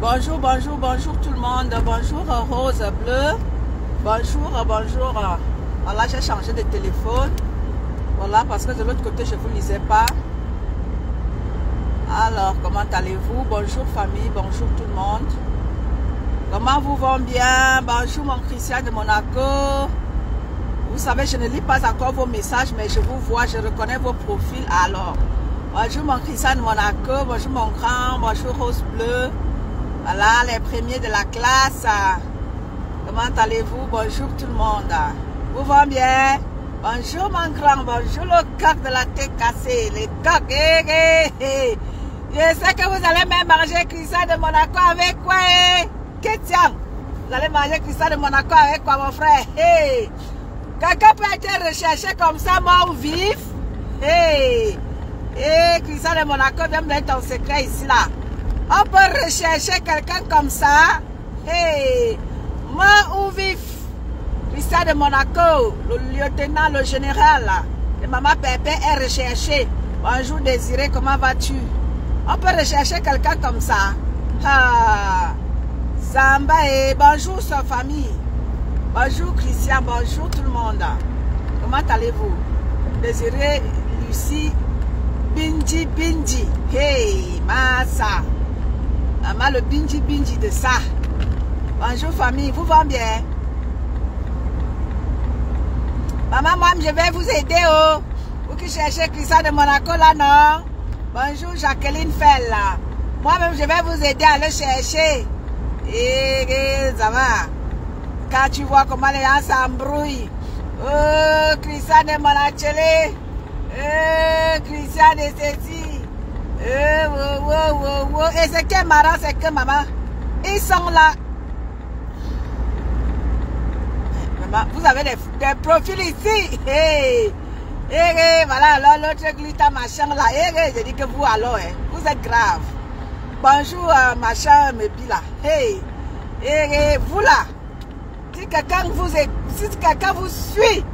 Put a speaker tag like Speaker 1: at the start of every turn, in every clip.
Speaker 1: Bonjour, bonjour, bonjour tout le monde. Bonjour Rose Bleue. Bonjour, bonjour. Voilà, j'ai changé de téléphone. Voilà, parce que de l'autre côté, je ne vous lisais pas. Alors, comment allez-vous? Bonjour famille, bonjour tout le monde. Comment vous va bien? Bonjour mon Christian de Monaco. Vous savez, je ne lis pas encore vos messages, mais je vous vois, je reconnais vos profils. Alors, bonjour mon Christian de Monaco, bonjour mon grand, bonjour Rose Bleue. Voilà, les premiers de la classe. Comment allez-vous? Bonjour tout le monde. Vous va bien? Bonjour mon grand, bonjour le coq de la tête cassée. Les coqs, Je sais que vous allez même manger Christian de Monaco avec quoi? Question. Vous allez manger Christian de Monaco avec quoi mon frère? Quelqu'un peut être recherché comme ça, mort ou vif? Christian de Monaco, viens me donner ton secret ici là. On peut rechercher quelqu'un comme ça. Mort ou vif? Christian de Monaco, le lieutenant, le général, le maman Pépé est recherché. Bonjour Désiré, comment vas-tu? On peut rechercher quelqu'un comme ça. Samba et bonjour sa famille. Bonjour Christian, bonjour tout le monde. Comment allez-vous? Désiré, Lucie, Binji, Binji. Hey, Massa. Maman, le Binji, Binji de ça. Bonjour famille, vous va bien? Maman, moi, je vais vous aider, oh. Vous qui cherchez Christian de Monaco, là, non? Bonjour Jacqueline Fell, là. Moi-même, je vais vous aider à le chercher. Ça va. Quand tu vois comment les gens s'embrouillent. Oh, Christian de Monachele. Christian de Cécile. Et ce qui est marrant, c'est que maman, ils sont là. Maman, vous avez des profils ici. Voilà, alors l'autre glita machin là. Je dis que vous alors, vous êtes grave. Bonjour, machin, Mebi là. Vous là. Si quelqu'un vous suit,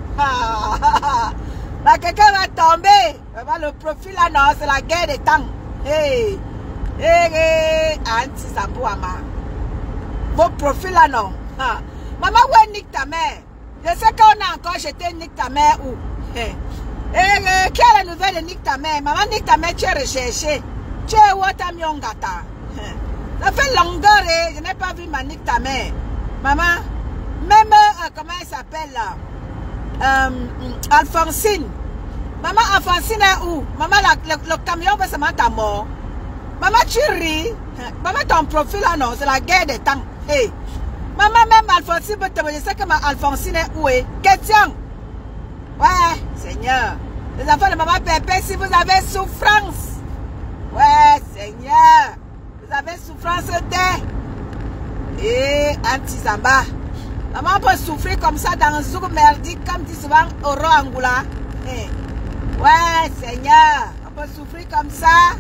Speaker 1: quelqu'un va tomber. Le profil là, non, c'est la guerre des temps. Anti Zambouama. Vos profils là, non. Maman, où est nique ta mère? Je sais qu'on a encore jeté nique ta mère où? Quelle est la nouvelle de nique ta mère? Maman, nique ta mère, tu es recherché. Tu es où ta miongata? Ça fait longueur, je n'ai pas vu ma nique ta mère. Maman, même, comment elle s'appelle là? Alphonsine. Maman, Alphonsine est où? Maman, le camion va se mettre à mort. Maman, tu ris. Maman, ton profil là, non, c'est la guerre des temps. Maman, même Alphonsine peut te dire, je sais que ma Alphonsine est où? Question. Ouais, Seigneur. Les enfants de maman Pépé, si vous avez souffrance. Ouais, Seigneur. Vous avez souffrance anti-Zamba. Maman peut souffrir comme ça dans un zouk merdique, comme dit souvent Oro Angoula. Ouais, Seigneur. On peut souffrir comme ça.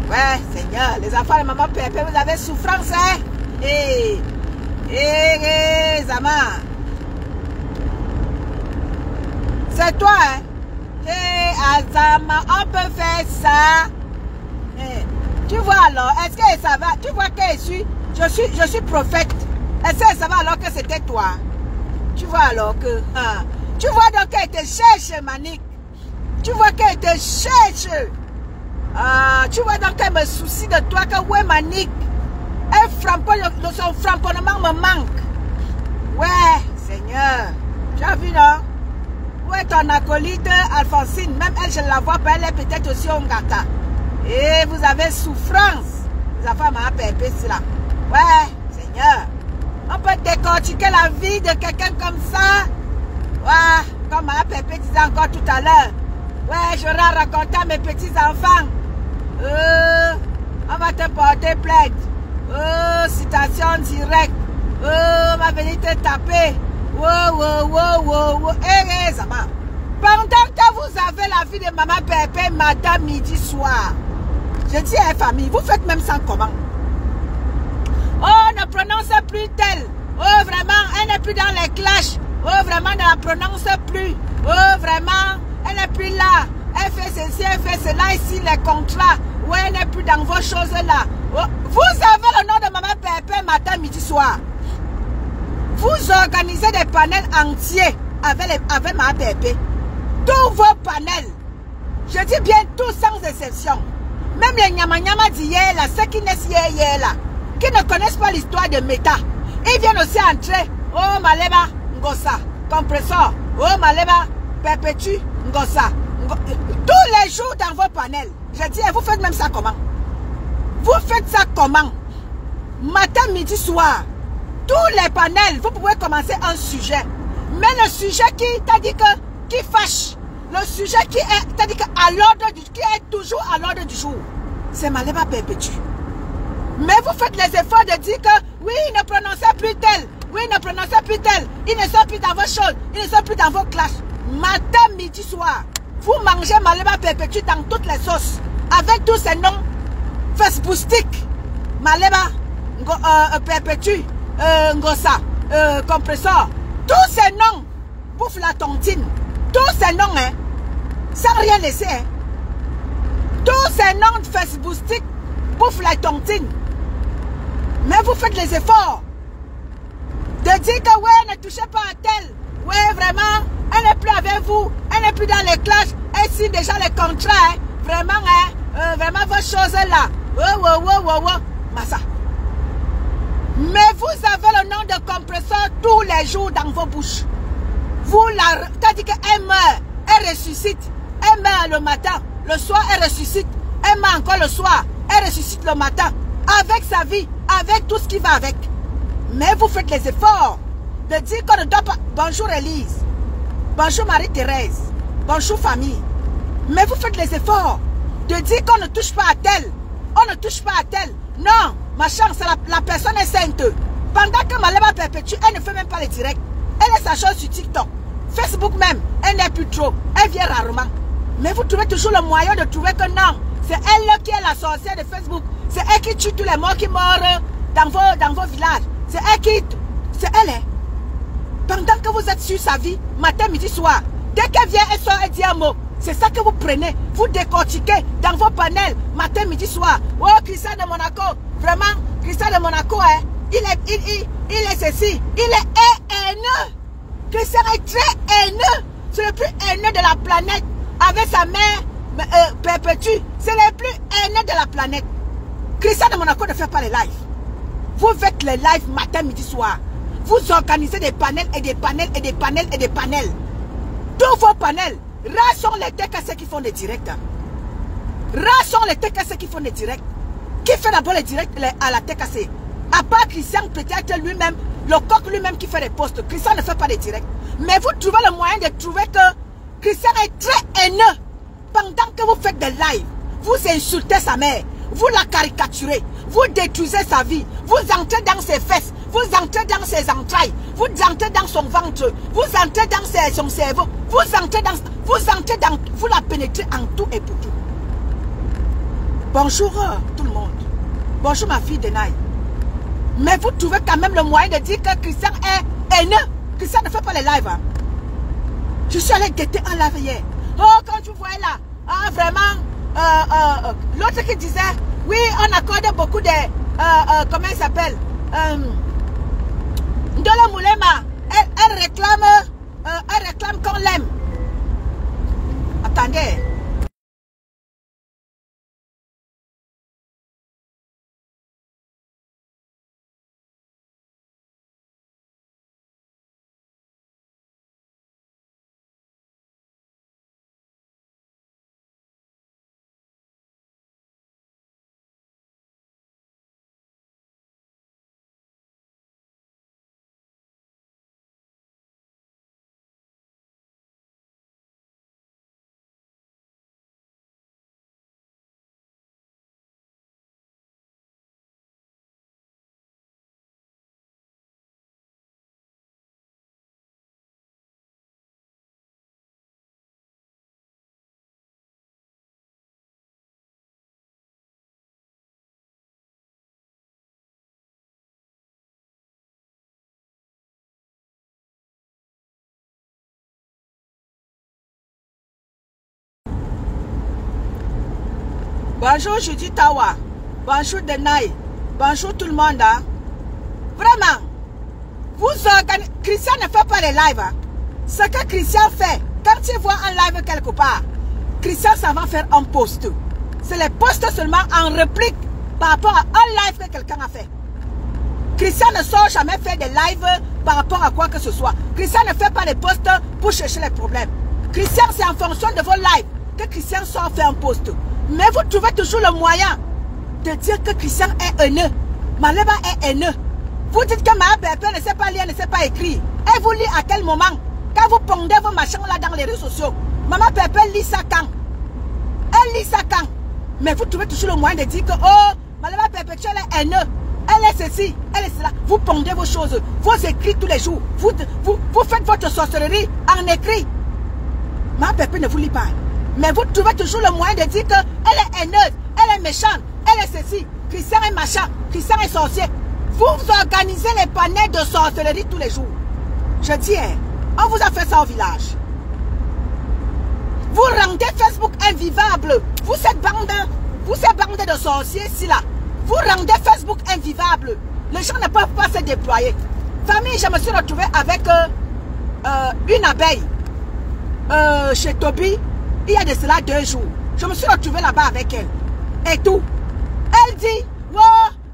Speaker 1: Ouais, Seigneur. Les enfants de maman Pépé, vous avez souffrance, Zama. C'est toi, Azama, on peut faire ça. Tu vois alors, est-ce que ça va? Tu vois que je suis prophète. Est-ce que ça va alors que c'était toi? Tu vois alors que... Tu vois donc qu'elle te cherche, Manik. Tu vois qu'elle te cherche. Tu vois donc qu'elle me soucie de toi, que ouais, Manik. Son framponnement me manque. Ouais, Seigneur. Tu as vu, non? Où est ton acolyte Alphonsine? Même elle, je ne la vois pas, elle est peut-être aussi en gata. Et vous avez souffrance. Les enfants m'ont pépé cela. Ouais, Seigneur. On peut décortiquer la vie de quelqu'un comme ça. Ouais, comme ma pépé disait encore tout à l'heure. Ouais, j'aurais raconté à mes petits-enfants. On va te porter plainte. Citation directe. On va venir te taper. Pendant que vous avez la vie de maman Pépé, madame, midi, soir. Je dis à la famille, vous faites même ça comment? Oh, ne prononce plus tel. Oh, vraiment, elle n'est plus dans les clashs. Oh, vraiment, ne la prononce plus. Oh, vraiment, elle n'est plus là. Elle fait ceci, elle fait cela ici, les contrats. Ouais, elle n'est plus dans vos vos choses là. Vous avez le nom de Maman Pépé matin, midi, soir. Vous organisez des panels entiers avec Maman Pépé. Tous vos panels. Je dis bien tous sans exception. Même les nyama d'hier là, ceux qui naissent hier là, qui ne connaissent pas l'histoire de Meta, ils viennent aussi entrer. Oh Maleba, Ngosa, compresseur. Oh Maleba, Perpétue, Ngosa. Tous les jours dans vos panels. Je dis, vous faites même ça comment? Vous faites ça comment? Matin, midi, soir. Tous les panels, vous pouvez commencer un sujet. Mais le sujet qui fâche, le sujet qui est, qui est toujours à l'ordre du jour, c'est Maleba Perpétue. Mais vous faites les efforts de dire que oui, ne prononcez plus tel, oui, ne prononcez plus tel, ils ne sont plus dans vos choses, ils ne sont plus dans vos classes. Matin, midi, soir, vous mangez Maleba Perpétue dans toutes les sauces, avec tous ces noms facebookistiques. Maleba, Perpétue, Ngosa, compresseur, tous ces noms, bouffe la tontine, tous ces noms, hein, sans rien laisser, hein. Tous ces noms facebookistiques bouffent la tontine. Mais vous faites les efforts de dire que ouais, ne touchez pas à tel. Ouais, vraiment, elle n'est plus avec vous, elle n'est plus dans les classes, elle signe déjà les contrats, hein. Vraiment, hein, vraiment vos choses là. Massa. Mais vous avez le nom de compresseur tous les jours dans vos bouches. Vous la... C'est-à-dire qu'elle meurt, elle ressuscite. Elle meurt le matin, le soir elle ressuscite. Elle meurt encore le soir, elle ressuscite le matin. Avec sa vie, avec tout ce qui va avec. Mais vous faites les efforts de dire qu'on ne doit pas... Bonjour Élise. Bonjour Marie-Thérèse. Bonjour famille. Mais vous faites les efforts de dire qu'on ne touche pas à tel. On ne touche pas à tel. Non, ma chance, la personne est sainte. Pendant que Maleba Perpétue, elle ne fait même pas les directs. Elle est sa chose sur TikTok. Facebook même, elle n'est plus trop. Elle vient rarement. Mais vous trouvez toujours le moyen de trouver que non. C'est elle qui est la sorcière de Facebook. C'est elle qui tue tous les morts qui meurent dans vos villages. C'est elle qui... C'est elle, hein. Pendant que vous êtes sur sa vie, matin, midi, soir, dès qu'elle vient, elle sort, elle dit un mot. C'est ça que vous prenez. Vous décortiquez dans vos panels, matin, midi, soir. Oh, Christian de Monaco. Vraiment, Christian de Monaco, hein. Il est ceci. Il est haineux. Christian est très haineux. C'est le plus haineux de la planète. Avec sa mère Perpétue. C'est le plus haineux de la planète. Christian de Monaco ne fait pas les lives. Vous faites les lives matin, midi, soir. Vous organisez des panels et des panels et des panels et des panels. Tous vos panels. Rares sont les TKC qui font des directs. Rares sont les TKC qui font des directs. Qui fait d'abord les directs à la TKC? À part Christian, peut-être lui-même, le coq lui-même qui fait les posts. Christian ne fait pas des directs. Mais vous trouvez le moyen de trouver que Christian est très haineux. Pendant que vous faites des lives, vous insultez sa mère. Vous la caricaturez. Vous détruisez sa vie. Vous entrez dans ses fesses. Vous entrez dans ses entrailles. Vous entrez dans son ventre. Vous entrez dans son cerveau. Vous la pénétrez en tout et pour tout. Bonjour tout le monde. Bonjour ma fille Denaï. Mais vous trouvez quand même le moyen de dire que Christian est haineux. Christian ne fait pas les lives. Hein. Je suis allé guetter un live hier. Oh, quand tu vois là, ah, vraiment, l'autre qui disait, oui, on accorde beaucoup de, comment il s'appelle, Ndola Moulema, elle réclame qu'on l'aime. Attendez. Bonjour Judith Tawa. bonjour Denai, bonjour tout le monde. Hein. Vraiment, Christian ne fait pas les lives. Hein. Ce que Christian fait, quand il voit un live quelque part, Christian ça va faire un post. C'est les posts seulement en réplique par rapport à un live que quelqu'un a fait. Christian ne sort jamais faire des lives par rapport à quoi que ce soit. Christian ne fait pas des posts pour chercher les problèmes. Christian, c'est en fonction de vos lives que Christian sort faire un post. Mais vous trouvez toujours le moyen de dire que Christian est haineux. Maleba est haineux. Vous dites que ma bébé ne sait pas lire, ne sait pas écrire. Elle vous lit à quel moment? Quand vous pondez vos machins là dans les réseaux sociaux. Maman Pépé lit ça quand? Elle lit ça quand? Mais vous trouvez toujours le moyen de dire que oh, Maleba Pépé, tu es haineux. Elle est ceci, elle est cela. Vous pondez vos choses, vos écrits tous les jours. Vous faites votre sorcellerie en écrit. Ma Pépé ne vous lit pas. Mais vous trouvez toujours le moyen de dire qu'elle est haineuse, elle est méchante, elle est ceci. Christian est machin, Christian est sorcier. Vous organisez les panels de sorcellerie tous les jours. Je dis, on vous a fait ça au village. Vous rendez Facebook invivable. Vous cette bande de sorciers ici là. Vous rendez Facebook invivable. Les gens ne peuvent pas se déployer. Famille, je me suis retrouvée avec une abeille chez Toby. Il y a de cela 2 jours. Je me suis retrouvée là-bas avec elle. Et tout. Elle dit, oh,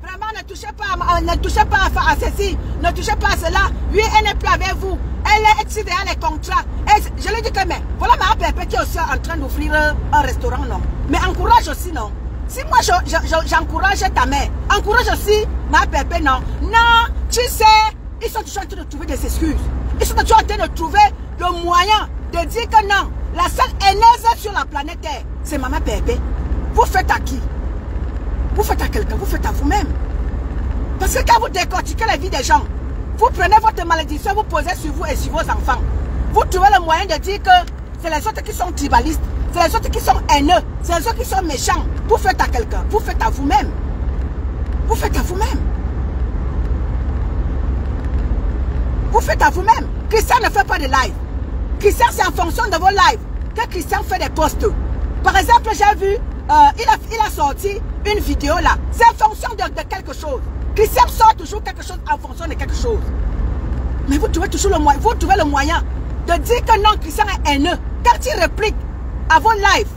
Speaker 1: vraiment ne touchez pas à ceci, ne touchez pas à cela. Oui, elle n'est plus avec vous. Elle est derrière les contrats. Et je lui dis que, mais voilà ma Pépé qui est aussi en train d'ouvrir un restaurant, non. Mais encourage aussi, non. Si moi j'encourage ta mère, encourage aussi ma Pépé, non. Non, tu sais, ils sont toujours en train de trouver des excuses. Ils sont toujours en train de trouver le moyen de dire que non, la seule haineuse sur la planète Terre, c'est Maman Pépé. Vous faites à qui? Vous faites à quelqu'un, vous faites à vous-même. Parce que quand vous décortiquez la vie des gens, vous prenez votre malédiction, vous posez sur vous et sur vos enfants. Vous trouvez le moyen de dire que c'est les autres qui sont tribalistes, c'est les autres qui sont haineux, c'est les autres qui sont méchants. Vous faites à quelqu'un, vous faites à vous-même. Vous faites à vous-même. Vous faites à vous-même. Christian ne fait pas de live. Christian, c'est en fonction de vos lives que Christian fait des posts. Par exemple, j'ai vu, il a sorti une vidéo là. C'est en fonction de quelque chose. Christian sort toujours quelque chose en fonction de quelque chose. Mais vous trouvez toujours le moyen. Vous trouvez le moyen de dire que non, Christian est haineux. Quand il réplique à vos lives,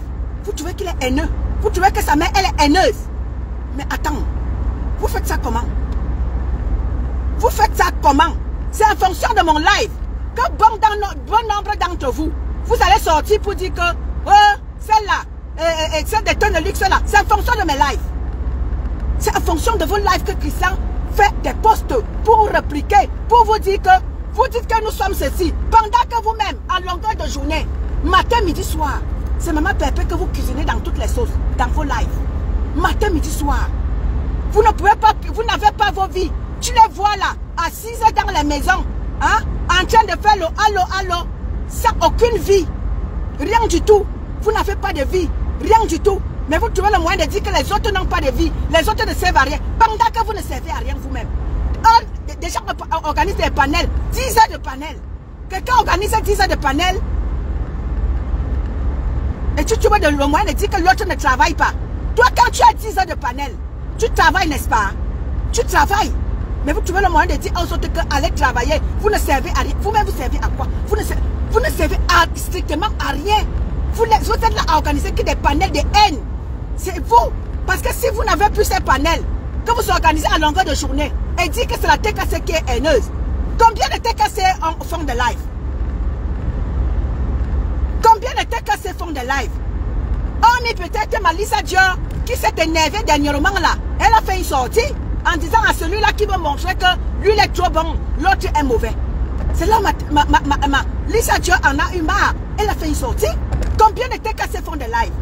Speaker 1: vous trouvez qu'il est haineux. Vous trouvez que sa mère, elle est haineuse. Mais attends, vous faites ça comment? Vous faites ça comment? C'est en fonction de mon live. Que bon nombre d'entre vous, vous allez sortir pour dire que oh, celle-là, et celle des tonnes de luxe là, c'est en fonction de mes lives. C'est en fonction de vos lives que Christian fait des posts pour répliquer, pour vous dire que vous dites que nous sommes ceci, pendant que vous-même, en longueur de journée, matin, midi, soir, c'est Maman Pépé que vous cuisinez dans toutes les sauces, dans vos lives. Matin, midi, soir. Vous ne pouvez pas, vous n'avez pas vos vies. Tu les vois là, assises dans les maisons, hein, en train de faire le allô, sans aucune vie. Rien du tout. Vous n'avez pas de vie. Rien du tout. Mais vous trouvez le moyen de dire que les autres n'ont pas de vie. Les autres ne servent à rien. Pendant que vous ne servez à rien vous-même. Des gens organisent des panels. 10 heures de panel. Quelqu'un organise 10 heures de panel. Et tu trouves le moyen de dire que l'autre ne travaille pas. Toi, quand tu as 10 heures de panel, tu travailles, n'est-ce pas? Tu travailles. Mais vous trouvez le moyen de dire aux autres qu'allez travailler. Vous ne servez à rien. Vous-même, vous servez à quoi? Vous ne servez strictement à rien. Vous êtes là à organiser que des panels de haine. C'est vous. Parce que si vous n'avez plus ces panels, que vous organisez à longueur de journée, et dire que c'est la TKC qui est haineuse, combien de TKC font des lives? Combien de TKC font des lives? On est peut-être Malisa Dior qui s'est énervée dernièrement là. Elle a fait une sortie en disant à celui-là qui veut montrer que lui il est trop bon, l'autre est mauvais. C'est là Lisa Dior en a eu marre. Elle a fait une sortie. Combien de TKC font des lives?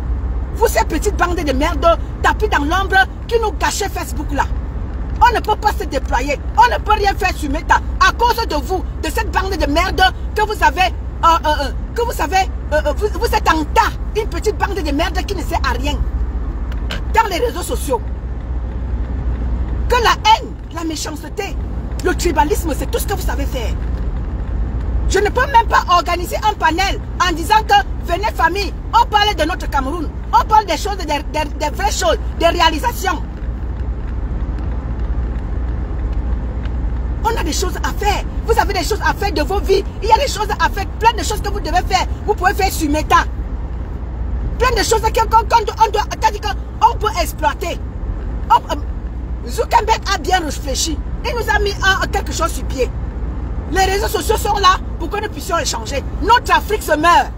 Speaker 1: Vous ces petites bandes de merde tapis dans l'ombre qui nous gâchaient Facebook là. On ne peut pas se déployer. On ne peut rien faire sur Meta à cause de vous, de cette bande de merde que vous avez, vous êtes en tas. Une petite bande de merde qui ne sert à rien dans les réseaux sociaux. Que la haine, la méchanceté, le tribalisme, c'est tout ce que vous savez faire. Je ne peux même pas organiser un panel en disant que venez famille, on parle de notre Cameroun, on parle des choses, des vraies choses, des réalisations. On a des choses à faire. Vous avez des choses à faire de vos vies. Il y a des choses à faire. Plein de choses que vous devez faire. Vous pouvez faire sur Meta. Plein de choses qu'on peut exploiter. Zuckerberg a bien réfléchi. Il nous a mis quelque chose sur pied. Les réseaux sociaux sont là pour que nous puissions échanger. Notre Afrique se meurt.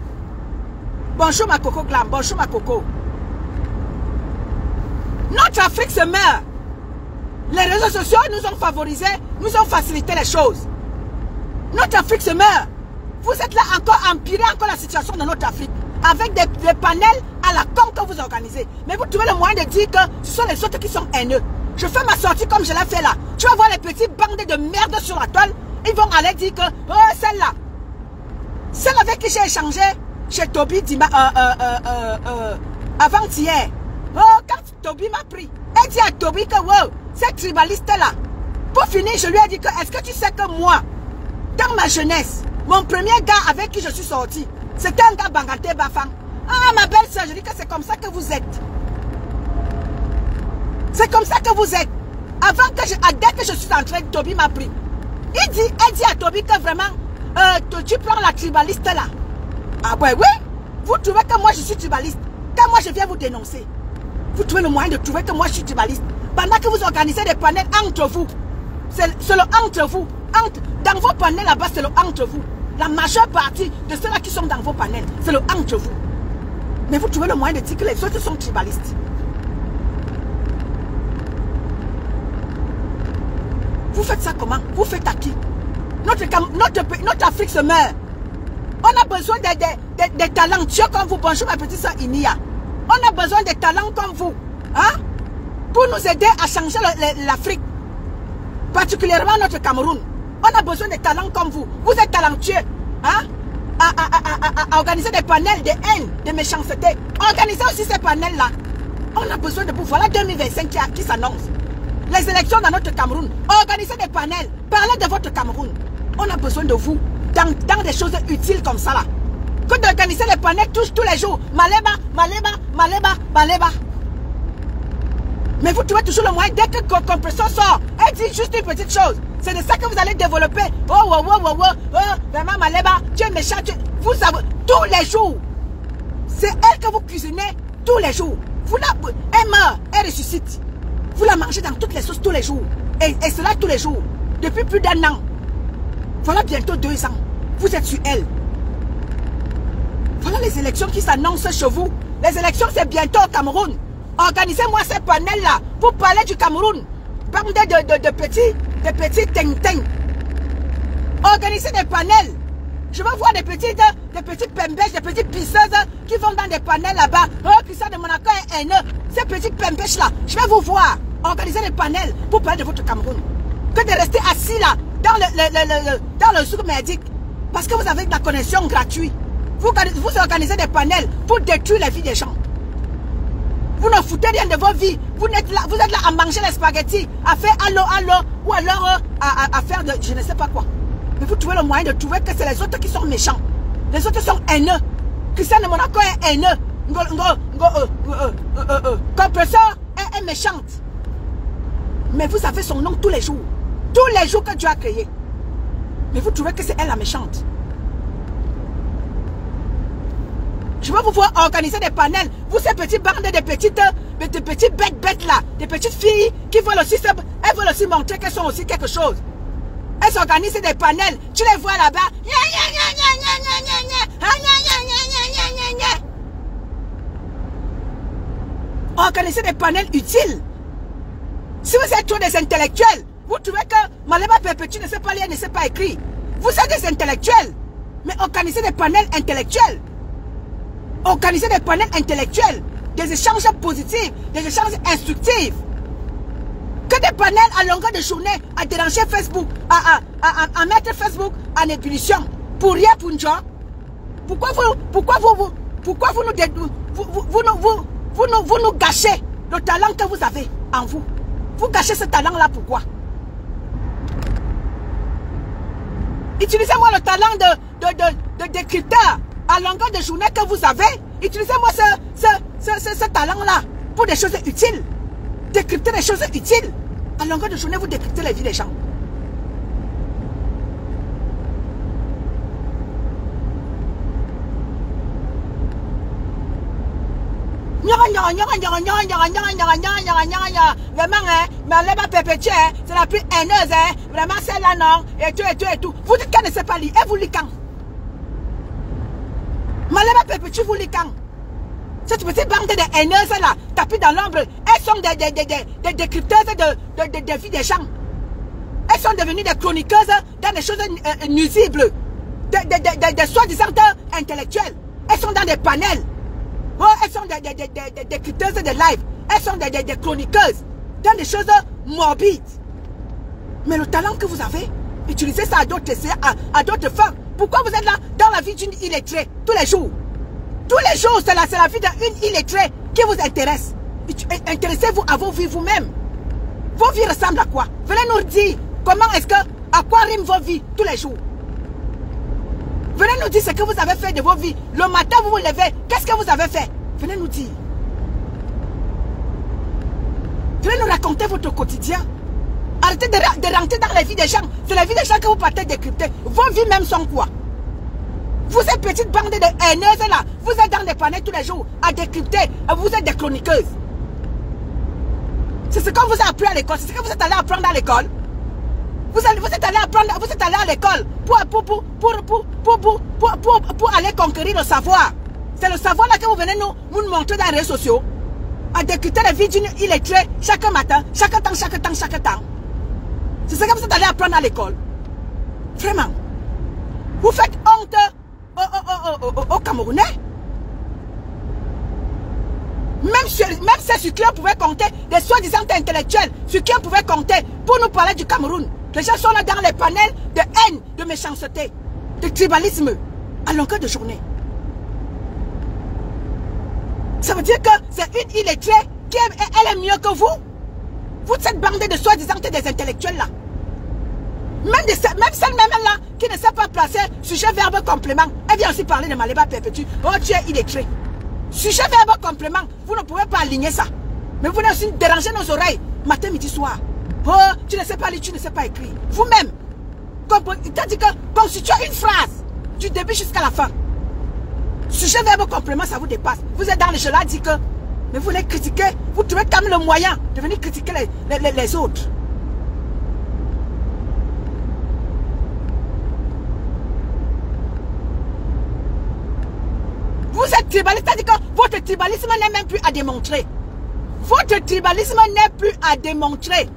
Speaker 1: Bonjour ma coco glam. Bonjour ma coco. Notre Afrique se meurt. Les réseaux sociaux nous ont favorisé, nous ont facilité les choses. Notre Afrique se meurt. Vous êtes là encore à empirer encore la situation de notre Afrique. Avec des panels à la con que vous organisez. Mais vous trouvez le moyen de dire que ce sont les autres qui sont haineux. Je fais ma sortie comme je l'ai fait là. Tu vas voir les petits bandits de merde sur la toile. Ils vont aller dire que, oh celle-là. Celle avec qui j'ai échangé chez Toby avant-hier. Oh, quand Toby m'a pris, elle dit à Toby que, wow, cette tribaliste-là, pour finir, je lui ai dit que, est-ce que tu sais que moi, dans ma jeunesse, mon premier gars avec qui je suis sorti, c'était un gars Banganté Bafang. Ah, ma belle soeur, je dis que c'est comme ça que vous êtes. C'est comme ça que vous êtes. Avant que dès que je suis entrée, Toby m'a pris. Elle dit à Toby que vraiment, tu prends la tribaliste là. Ah ouais, oui. Vous trouvez que moi je suis tribaliste. Quand moi je viens vous dénoncer, vous trouvez le moyen de trouver que moi je suis tribaliste. Pendant que vous organisez des panels entre vous. C'est le entre vous. Dans vos panels là-bas, c'est le entre vous. La majeure partie de ceux-là qui sont dans vos panels, c'est le entre vous. Mais vous trouvez le moyen de dire que les autres sont tribalistes. Vous faites ça comment? Vous faites à qui? Notre Afrique se meurt. On a besoin des talentueux comme vous. Bonjour ma petite soeur Inia. On a besoin des talents comme vous. Hein? Pour nous aider à changer l'Afrique. Particulièrement notre Cameroun. On a besoin des talents comme vous. Vous êtes talentueux. Hein? À organiser des panels de haine, de méchanceté. Organisez aussi ces panels-là. On a besoin de vous. Voilà 2025 qui s'annonce. Les élections dans notre Cameroun. Organisez des panels. Parlez de votre Cameroun. On a besoin de vous dans des choses utiles comme ça là. Que d'organiser les panels tous les jours. Maleba, Maleba, Maleba, Maleba. Mais vous trouvez toujours le moyen. Dès que Compression sort, elle dit juste une petite chose. C'est de ça que vous allez développer. Oh, vraiment Maleba, tu es méchant. Vous savez, tous les jours. C'est elle que vous cuisinez tous les jours. Elle meurt, elle ressuscite. Vous la mangez dans toutes les sauces tous les jours. Et cela tous les jours. Depuis plus d'1 an. Voilà bientôt 2 ans. Vous êtes sur elle. Voilà les élections qui s'annoncent chez vous. Les élections, c'est bientôt au Cameroun. Organisez-moi ces panels-là pour parler du Cameroun. Parlez de petits ting-ting. Organisez des panels. Je veux voir des petites pembèches, des petites pisseuses qui vont dans des panels là-bas. Oh, Christian de Monaco est haineux. Ces petites pembèches-là, je vais vous voir. Organisez des panels pour parler de votre Cameroun. Que de rester assis là, dans le souk médic. Parce que vous avez de la connexion gratuite. Vous organisez des panels pour détruire la vie des gens. Vous ne foutez rien de vos vies. Vous êtes là à manger les spaghettis, à faire allo, ou alors à faire de je ne sais pas quoi. Mais vous trouvez le moyen de trouver que c'est les autres qui sont méchants. Les autres sont haineux. Christian de Monaco est haineux. Compresseur est méchante. Mais vous avez son nom tous les jours. Tous les jours que Dieu a créé. Mais vous trouvez que c'est elle la méchante. Je vais vous voir organiser des panels. Vous ces petits bandes de petites bêtes là. Des petites filles qui veulent aussi, elles veulent aussi montrer qu'elles sont aussi quelque chose. Elles organisent des panels. Tu les vois là-bas. Organisez des panels utiles. Si vous êtes trop des intellectuels, vous trouvez que Maleba Perpétue ne sait pas lire, ne sait pas écrire. Vous êtes des intellectuels. Mais organisez des panels intellectuels. Organisez des panels intellectuels. Des échanges positifs. Des échanges instructifs. Que des panels à longueur de journée à déranger Facebook. À mettre Facebook en ébullition. Pour rien, pour une joie. Pourquoi vous nous gâchez le talent que vous avez en vous? Vous gâchez ce talent-là, pourquoi? Utilisez-moi le talent de décrypteur à longueur de journée que vous avez. Utilisez-moi ce talent-là pour des choses utiles. Décrypter des choses utiles. À longueur de journée, vous décryptez les vies des gens. Vraiment, mais elle va perpétuer, c'est la plus haineuse, vraiment celle-là, non, et tout. Vous dites qu'elle ne sait pas lire, et vous lisez quand? Malema perpétue, vous lisez quand? Cette petite bande de haineuses là, tapées dans l'ombre, elles sont des décrypteuses de vie des gens. Elles sont devenues des chroniqueuses dans des choses nuisibles, des soi-disant intellectuels. Elles sont dans des panels. Oh, elles sont des décrypteuses de live. Elles sont des chroniqueuses dans des choses morbides. Mais le talent que vous avez, utilisez ça à d'autres fins. Pourquoi vous êtes là dans la vie d'une illettrée tous les jours? Tous les jours, c'est la vie d'une illettrée qui vous intéresse. Intéressez-vous à vos vies vous-même. Vos vies ressemblent à quoi? Venez nous dire comment est-ce que, à quoi riment vos vies tous les jours. Venez nous dire ce que vous avez fait de vos vies. Le matin, vous vous levez, qu'est-ce que vous avez fait? Venez nous dire. Venez nous raconter votre quotidien. Arrêtez de rentrer dans la vie des gens. C'est la vie des gens que vous partez décrypter. Vos vies même sont quoi? Vous êtes petite bande de haineuses là. Vous êtes dans les panels tous les jours à décrypter. Vous êtes des chroniqueuses. C'est ce qu'on vous a appris à l'école. C'est ce que vous êtes allé apprendre à l'école. Vous êtes allé apprendre, vous êtes allé à l'école pour aller conquérir le savoir. C'est le savoir là que vous venez nous montrer dans les réseaux sociaux. À décrypter la vie d'une illettrée chaque matin, chaque temps. C'est ce que vous êtes allé apprendre à l'école. Vraiment. Vous faites honte aux Camerounais. Même c'est sur qui on pouvait compter, des soi-disant intellectuels, sur qui on pouvait compter pour nous parler du Cameroun. Les gens sont là dans les panels de haine, de méchanceté, de tribalisme, à longueur de journée. Ça veut dire que c'est une illettrée qui elle est mieux que vous. Vous cette bande de soi-disant des intellectuels là. Même celle-même là qui ne sait pas placer sujet, verbe, complément. Elle vient aussi parler de Malema perpétue. Oh, tu es illettré. Sujet, verbe, complément. Vous ne pouvez pas aligner ça. Mais vous venez aussi déranger nos oreilles. Matin, midi, soir. Oh, tu ne sais pas lire, tu ne sais pas écrire. Vous-même. C'est-à-dire que constituez une phrase du début jusqu'à la fin. Sujet, verbe, complément, ça vous dépasse. Vous êtes dans le jeu là, dit que. Mais vous voulez critiquer. Vous trouvez quand même le moyen de venir critiquer les autres. Vous êtes tribaliste, c'est-à-dire que votre tribalisme n'est même plus à démontrer. Votre tribalisme n'est plus à démontrer.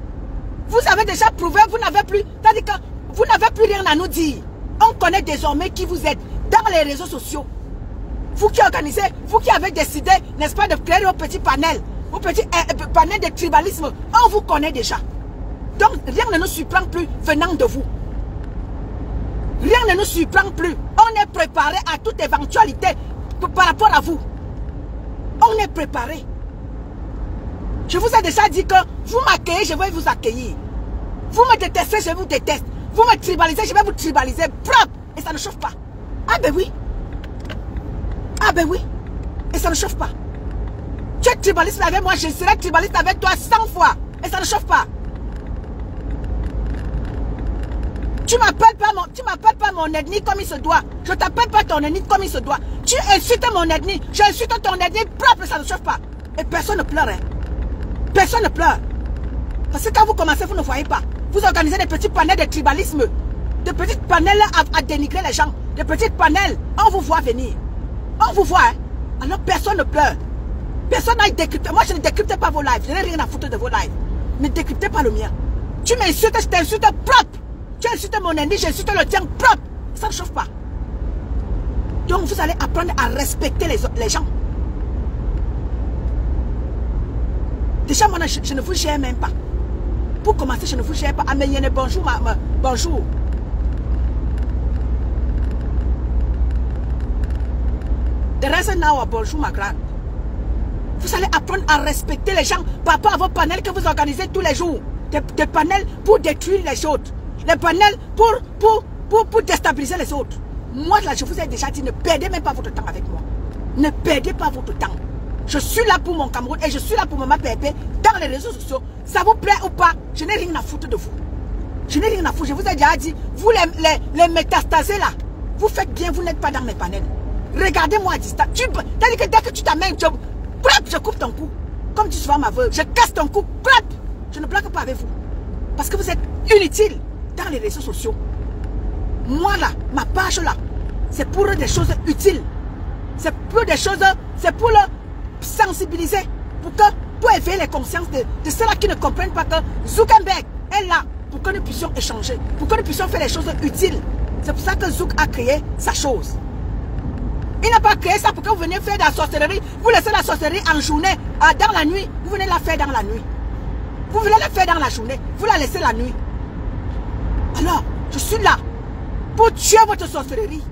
Speaker 1: Vous avez déjà prouvé, vous n'avez plus, c'est-à-dire que vous n'avez plus rien à nous dire. On connaît désormais qui vous êtes dans les réseaux sociaux. Vous qui organisez, vous qui avez décidé, n'est-ce pas, de créer vos petits panels, vos petits panels de tribalisme, on vous connaît déjà. Donc rien ne nous surprend plus venant de vous. Rien ne nous surprend plus. On est préparé à toute éventualité par rapport à vous. On est préparé. Je vous ai déjà dit que vous m'accueillez, je vais vous accueillir. Vous me détestez, je vous déteste. Vous me tribalisez, je vais vous tribaliser propre. Et ça ne chauffe pas. Ah ben oui. Ah ben oui. Et ça ne chauffe pas. Tu es tribaliste avec moi, je serai tribaliste avec toi 100 fois. Et ça ne chauffe pas. Tu m'appelles pas mon ethnie comme il se doit. Je t'appelle pas ton ethnie comme il se doit. Tu insultes mon ethnie. J'insulte ton ethnie propre, ça ne chauffe pas. Et personne ne pleure. Hein. Personne ne pleure. Parce que quand vous commencez, vous ne voyez pas. Vous organisez des petits panels de tribalisme. Des petits panels à dénigrer les gens. Des petits panels. On vous voit venir. On vous voit. Hein. Alors personne ne pleure. Personne n'a décrypté. Moi, je ne décrypte pas vos lives. Je n'ai rien à foutre de vos lives. Ne décryptez pas le mien. Tu m'insultes, je t'insulte propre. Tu insultes mon ennemi, j'insulte le tien propre. Ça ne chauffe pas. Donc vous allez apprendre à respecter les gens. Déjà, moi, je ne vous gère même pas. Pour commencer, je ne vous gère pas. Améliane, bonjour, bonjour. The rest now, bonjour, ma grande. Vous allez apprendre à respecter les gens par rapport à vos panels que vous organisez tous les jours. Des panels pour détruire les autres. Les panels pour déstabiliser les autres. Moi, là, je vous ai déjà dit, ne perdez même pas votre temps avec moi. Ne perdez pas votre temps. Je suis là pour mon Cameroun et je suis là pour Maman Pépé dans les réseaux sociaux. Ça vous plaît ou pas, je n'ai rien à foutre de vous. Je n'ai rien à foutre. Je vous ai déjà dit, vous les métastasés là, vous faites bien, vous n'êtes pas dans mes panels. Regardez-moi à distance. C'est-à-dire que dès que tu t'amènes, crap, je coupe ton cou. Comme tu sois ma veuve, je casse ton cou, crap. Je ne blague pas avec vous. Parce que vous êtes inutile dans les réseaux sociaux. Moi là, ma page là, c'est pour des choses utiles. C'est pour des choses, c'est pour le sensibiliser. Pour éveiller les consciences de ceux-là qui ne comprennent pas que Zuckerberg est là pour que nous puissions échanger, pour que nous puissions faire des choses utiles. C'est pour ça que Zouk a créé sa chose. Il n'a pas créé ça pour que vous veniez faire de la sorcellerie. Vous laissez la sorcellerie en journée, dans la nuit. Vous venez la faire dans la nuit. Vous venez la faire dans la journée. Vous la laissez la nuit. Alors, je suis là pour tuer votre sorcellerie.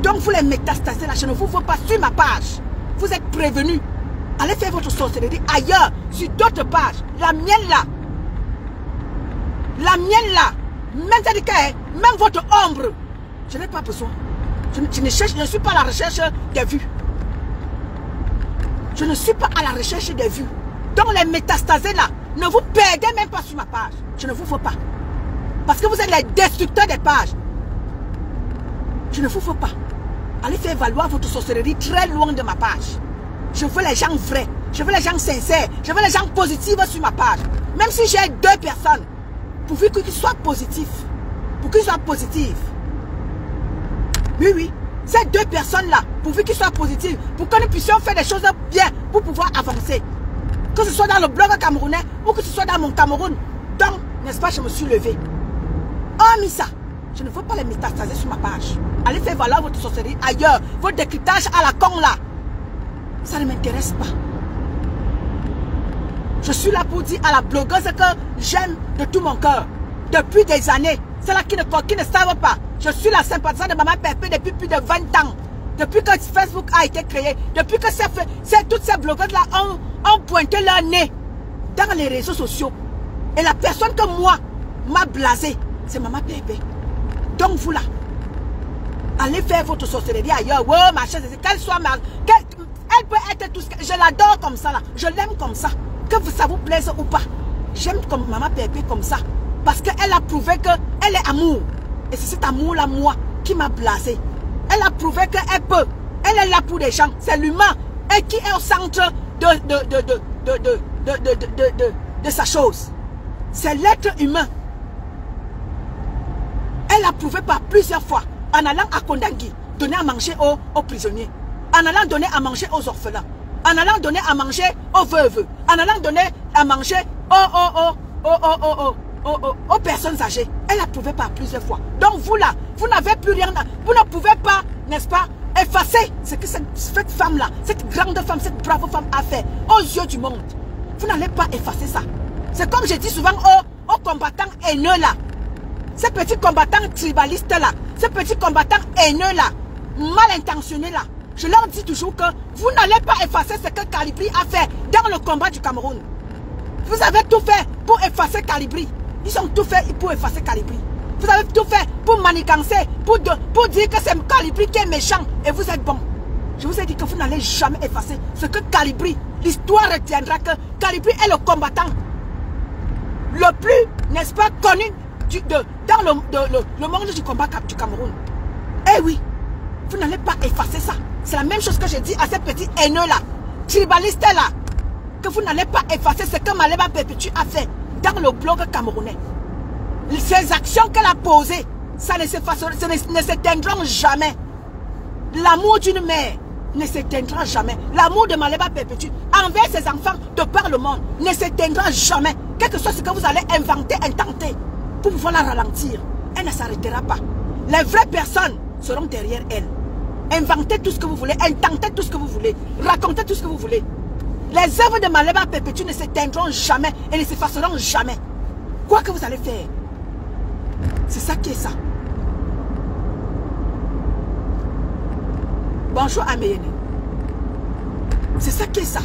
Speaker 1: Donc vous les métastasez là. Je ne vous vois pas sur ma page. Vous êtes prévenus. Allez faire votre sorcellerie ailleurs, sur d'autres pages. La mienne là. La mienne là. Même votre ombre. Je n'ai pas besoin. Je ne suis pas à la recherche des vues. Je ne suis pas à la recherche des vues. Donc les métastasés là, ne vous perdez même pas sur ma page. Je ne vous veux pas. Parce que vous êtes les destructeurs des pages. Je ne vous veux pas. Allez faire valoir votre sorcellerie très loin de ma page. Je veux les gens vrais. Je veux les gens sincères. Je veux les gens positifs sur ma page. Même si j'ai 2 personnes, pourvu qu'ils soient positifs. Pour qu'ils soient positifs. Oui, oui. Ces 2 personnes-là, pourvu qu'ils soient positifs, pour que nous puissions faire des choses bien, pour pouvoir avancer. Que ce soit dans le blog camerounais, ou que ce soit dans mon Cameroun. Donc, n'est-ce pas, je me suis levé. Oh, Missa, je ne veux pas les métastaser sur ma page. Allez faire valoir votre sorcellerie ailleurs. Votre décryptage à la con, là. Ça ne m'intéresse pas. Je suis là pour dire à la blogueuse que j'aime de tout mon cœur. Depuis des années. C'est là qui ne savent pas. Je suis la sympathisante de Maman Pépé depuis plus de 20 ans. Depuis que Facebook a été créé. Depuis que toutes ces blogueuses-là ont pointé leur nez dans les réseaux sociaux. Et la personne que moi m'a blasé, c'est Maman Pépé. Donc vous là, allez faire votre sorcellerie ailleurs. Oh, ma chère, qu'elle soit mal. Elle peut être tout ce que... Je l'adore comme ça là. Je l'aime comme ça. Que ça vous plaise ou pas. J'aime comme Maman Pépé comme ça. Parce qu'elle a prouvé qu'elle est amour. Et c'est cet amour-là, moi, qui m'a blasé. Elle a prouvé qu'elle peut. Elle est là pour des gens. C'est l'humain. Et qui est au centre de sa chose. C'est l'être humain. Elle a prouvé par plusieurs fois. En allant à Kondangui, donner à manger aux prisonniers. En allant donner à manger aux orphelins. En allant donner à manger aux veuves. En allant donner à manger aux personnes âgées. Elle a prouvé par plusieurs fois. Donc vous là, vous n'avez plus rien. Vous ne pouvez pas, n'est-ce pas, effacer ce que cette femme-là, cette grande femme, cette brave femme a fait aux yeux du monde. Vous n'allez pas effacer ça. C'est comme je dis souvent aux combattants haineux là. Ces petits combattants tribalistes là. Ces petits combattants haineux là. Mal intentionnés là. Je leur dis toujours que vous n'allez pas effacer ce que Calibri a fait dans le combat du Cameroun. Vous avez tout fait pour effacer Calibri. Ils ont tout fait pour effacer Calibri. Vous avez tout fait pour manigancer, pour dire que c'est Calibri qui est méchant et vous êtes bon. Je vous ai dit que vous n'allez jamais effacer ce que Calibri, l'histoire retiendra que Calibri est le combattant le plus, n'est-ce pas, connu dans le monde du combat du Cameroun. Eh oui, vous n'allez pas effacer ça. C'est la même chose que j'ai dit à ces petits haineux là, tribalistes là, que vous n'allez pas effacer ce que Maléba Perpétue a fait dans le blog camerounais. Ces actions qu'elle a posées, ça ne s'éteindront jamais. L'amour d'une mère ne s'éteindra jamais. L'amour de Maléba Perpétue envers ses enfants de par le monde ne s'éteindra jamais. Quel que soit ce que vous allez inventer, intenter pour pouvoir la ralentir, elle ne s'arrêtera pas. Les vraies personnes seront derrière elle. Inventez tout ce que vous voulez, intentez tout ce que vous voulez, racontez tout ce que vous voulez. Les œuvres de Maléba Perpétue ne s'éteindront jamais et ne s'effaceront jamais. Quoi que vous allez faire, c'est ça qui est ça. Bonjour Améyene. C'est ça qui est ça.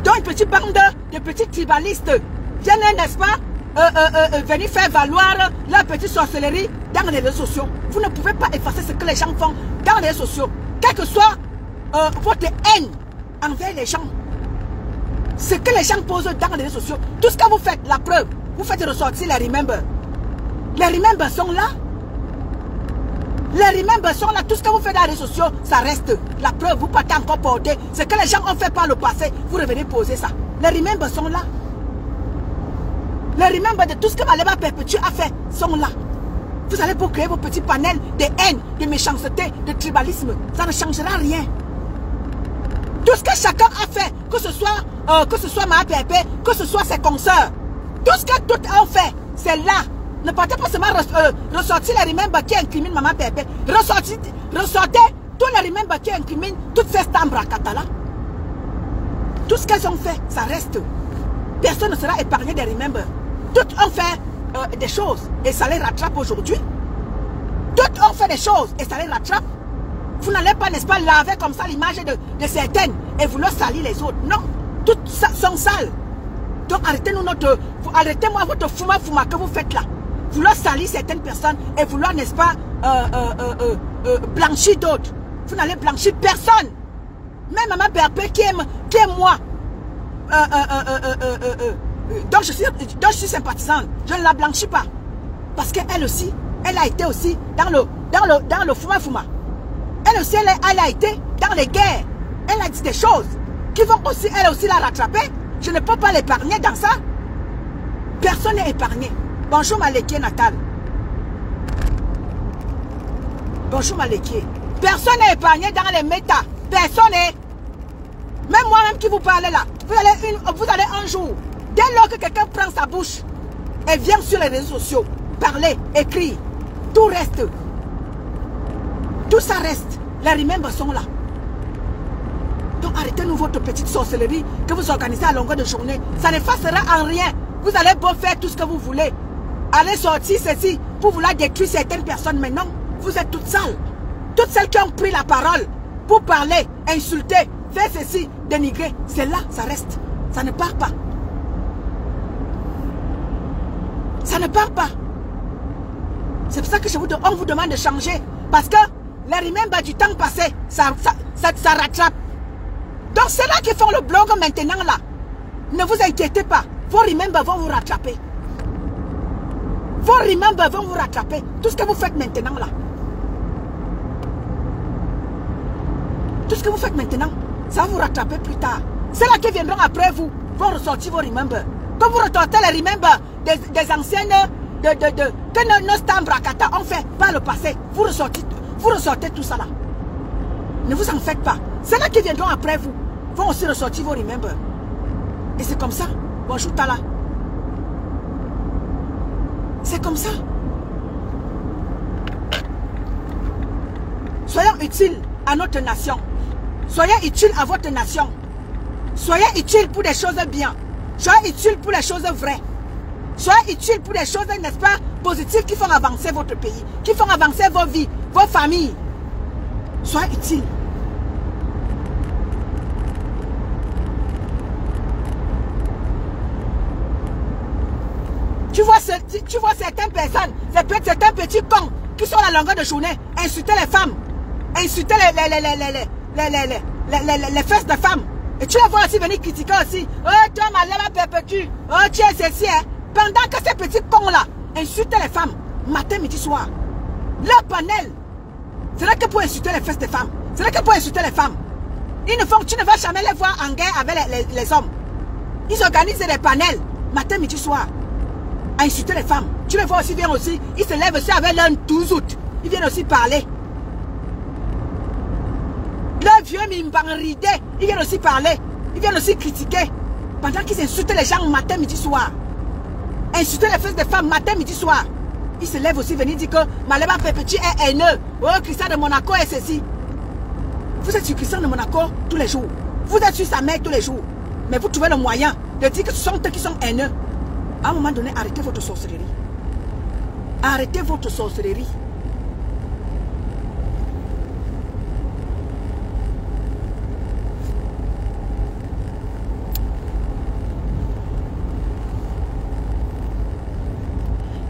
Speaker 1: Donc, une petite bande de petits tribalistes viennent, n'est-ce pas, venir faire valoir la petite sorcellerie dans les réseaux sociaux. Vous ne pouvez pas effacer ce que les gens font dans les réseaux sociaux. Quelle que soit votre haine envers les gens. Ce que les gens posent dans les réseaux sociaux. Tout ce que vous faites, la preuve, vous faites ressortir les remember. Les remember sont là. Les remembers sont là. Tout ce que vous faites dans les réseaux sociaux, ça reste. La preuve, vous partez encore porter. Ce que les gens ont fait par le passé, vous revenez poser ça. Les remembers sont là. Les remembers de tout ce que Maleba Perpétue a fait sont là. Vous allez pour créer vos petits panels de haine, de méchanceté, de tribalisme. Ça ne changera rien. Tout ce que chacun a fait, que ce soit ma Pépé, que ce soit ses consoeurs, tout ce que toutes ont fait, c'est là. Ne partez pas seulement ressortir les remembers qui incriminent Maman Pépé. Ressortez tous les remembers qui incriminent toutes ces stambrakata là. Tout ce qu'elles ont fait, ça reste. Personne ne sera épargné des remembers. Toutes ont fait des choses et ça les rattrape aujourd'hui. Toutes ont fait des choses et ça les rattrape. Vous n'allez pas, n'est-ce pas, laver comme ça l'image de certaines et vouloir salir les autres. Non, toutes sont sales. Donc arrêtez-nous arrêtez-moi votre fuma que vous faites là. Vouloir salir certaines personnes et vouloir, n'est-ce pas, blanchir d'autres. Vous n'allez blanchir personne. Même Maman Pépé qui est moi. Donc je suis sympathisante. Je ne la blanchis pas. Parce qu'elle aussi, elle a été aussi dans le fuma. Elle aussi, elle a été dans les guerres. Elle a dit des choses qui vont aussi, elle aussi, la rattraper. Je ne peux pas l'épargner dans ça. Personne n'est épargné. Bonjour Malekié Natal. Bonjour Malekié. Personne n'est épargné dans les méta. Personne n'est. Même moi-même qui vous parle là, vous allez un jour, dès lors que quelqu'un prend sa bouche et vient sur les réseaux sociaux, parler, écrire, tout reste. Tout ça reste. Les remembers sont là. Donc arrêtez-nous votre petite sorcellerie que vous organisez à longueur de journée. Ça n'effacera en rien. Vous allez beau faire tout ce que vous voulez. Allez sortir ceci pour vouloir détruire certaines personnes. Mais non, vous êtes toutes sales. Toutes celles qui ont pris la parole pour parler, insulter, faire ceci, dénigrer, c'est là, ça reste. Ça ne part pas. Ça ne part pas. C'est pour ça que on vous demande de changer. Parce que les remembers du temps passé, ça rattrape. Donc c'est là qu'ils font le blog maintenant là. Ne vous inquiétez pas. Vos remembers vont vous rattraper. Vos remembers vont vous rattraper. Tout ce que vous faites maintenant là. Tout ce que vous faites maintenant, ça va vous rattraper plus tard. Ceux-là qui viendront après vous vont ressortir vos remembers. Quand vous ressortez les remembers des anciennes que nos stambrakata ont fait par le passé, vous ressortez tout ça là. Ne vous en faites pas. Ceux-là qui viendront après vous vont aussi ressortir vos remembers. Et c'est comme ça. Bonjour Tala. C'est comme ça. Soyons utiles à notre nation. Soyez utiles à votre nation. Soyez utiles pour des choses bien. Soyez utiles pour les choses vraies. Soyez utiles pour des choses, n'est-ce pas, positives qui font avancer votre pays, qui font avancer vos vies, vos familles. Soyez utiles. Tu vois certaines personnes, certains petits cons qui sont à la longueur de journée, insulter les femmes, insulter les fesses de femmes. Et tu les vois aussi venir critiquer aussi. Oh, toi, Maleba Perpétue. Oh, tu es ceci, hein. Pendant que ces petits cons-là insultent les femmes, matin, midi, soir. Leur panel, c'est là que pour insulter les fesses des femmes. C'est là que pour insulter les femmes. Tu ne vas jamais les voir en guerre avec les hommes. Ils organisent des panels, matin, midi, soir. À insulter les femmes. Tu les vois aussi, viennent aussi. Ils se lèvent aussi avec leur 12 août. Ils viennent aussi parler. Leurs vieux mimbanridés, ils viennent aussi parler. Ils viennent aussi critiquer. Pendant qu'ils insultent les gens matin, midi, soir. Insulter les fesses des femmes matin, midi, soir. Ils se lèvent aussi, venir dire que Maleba Perpétue est haineux. Oh, Christian de Monaco est ceci. Vous êtes sur Christian de Monaco tous les jours. Vous êtes sur sa mère tous les jours. Mais vous trouvez le moyen de dire que ce sont eux qui sont haineux. À un moment donné, arrêtez votre sorcellerie. Arrêtez votre sorcellerie.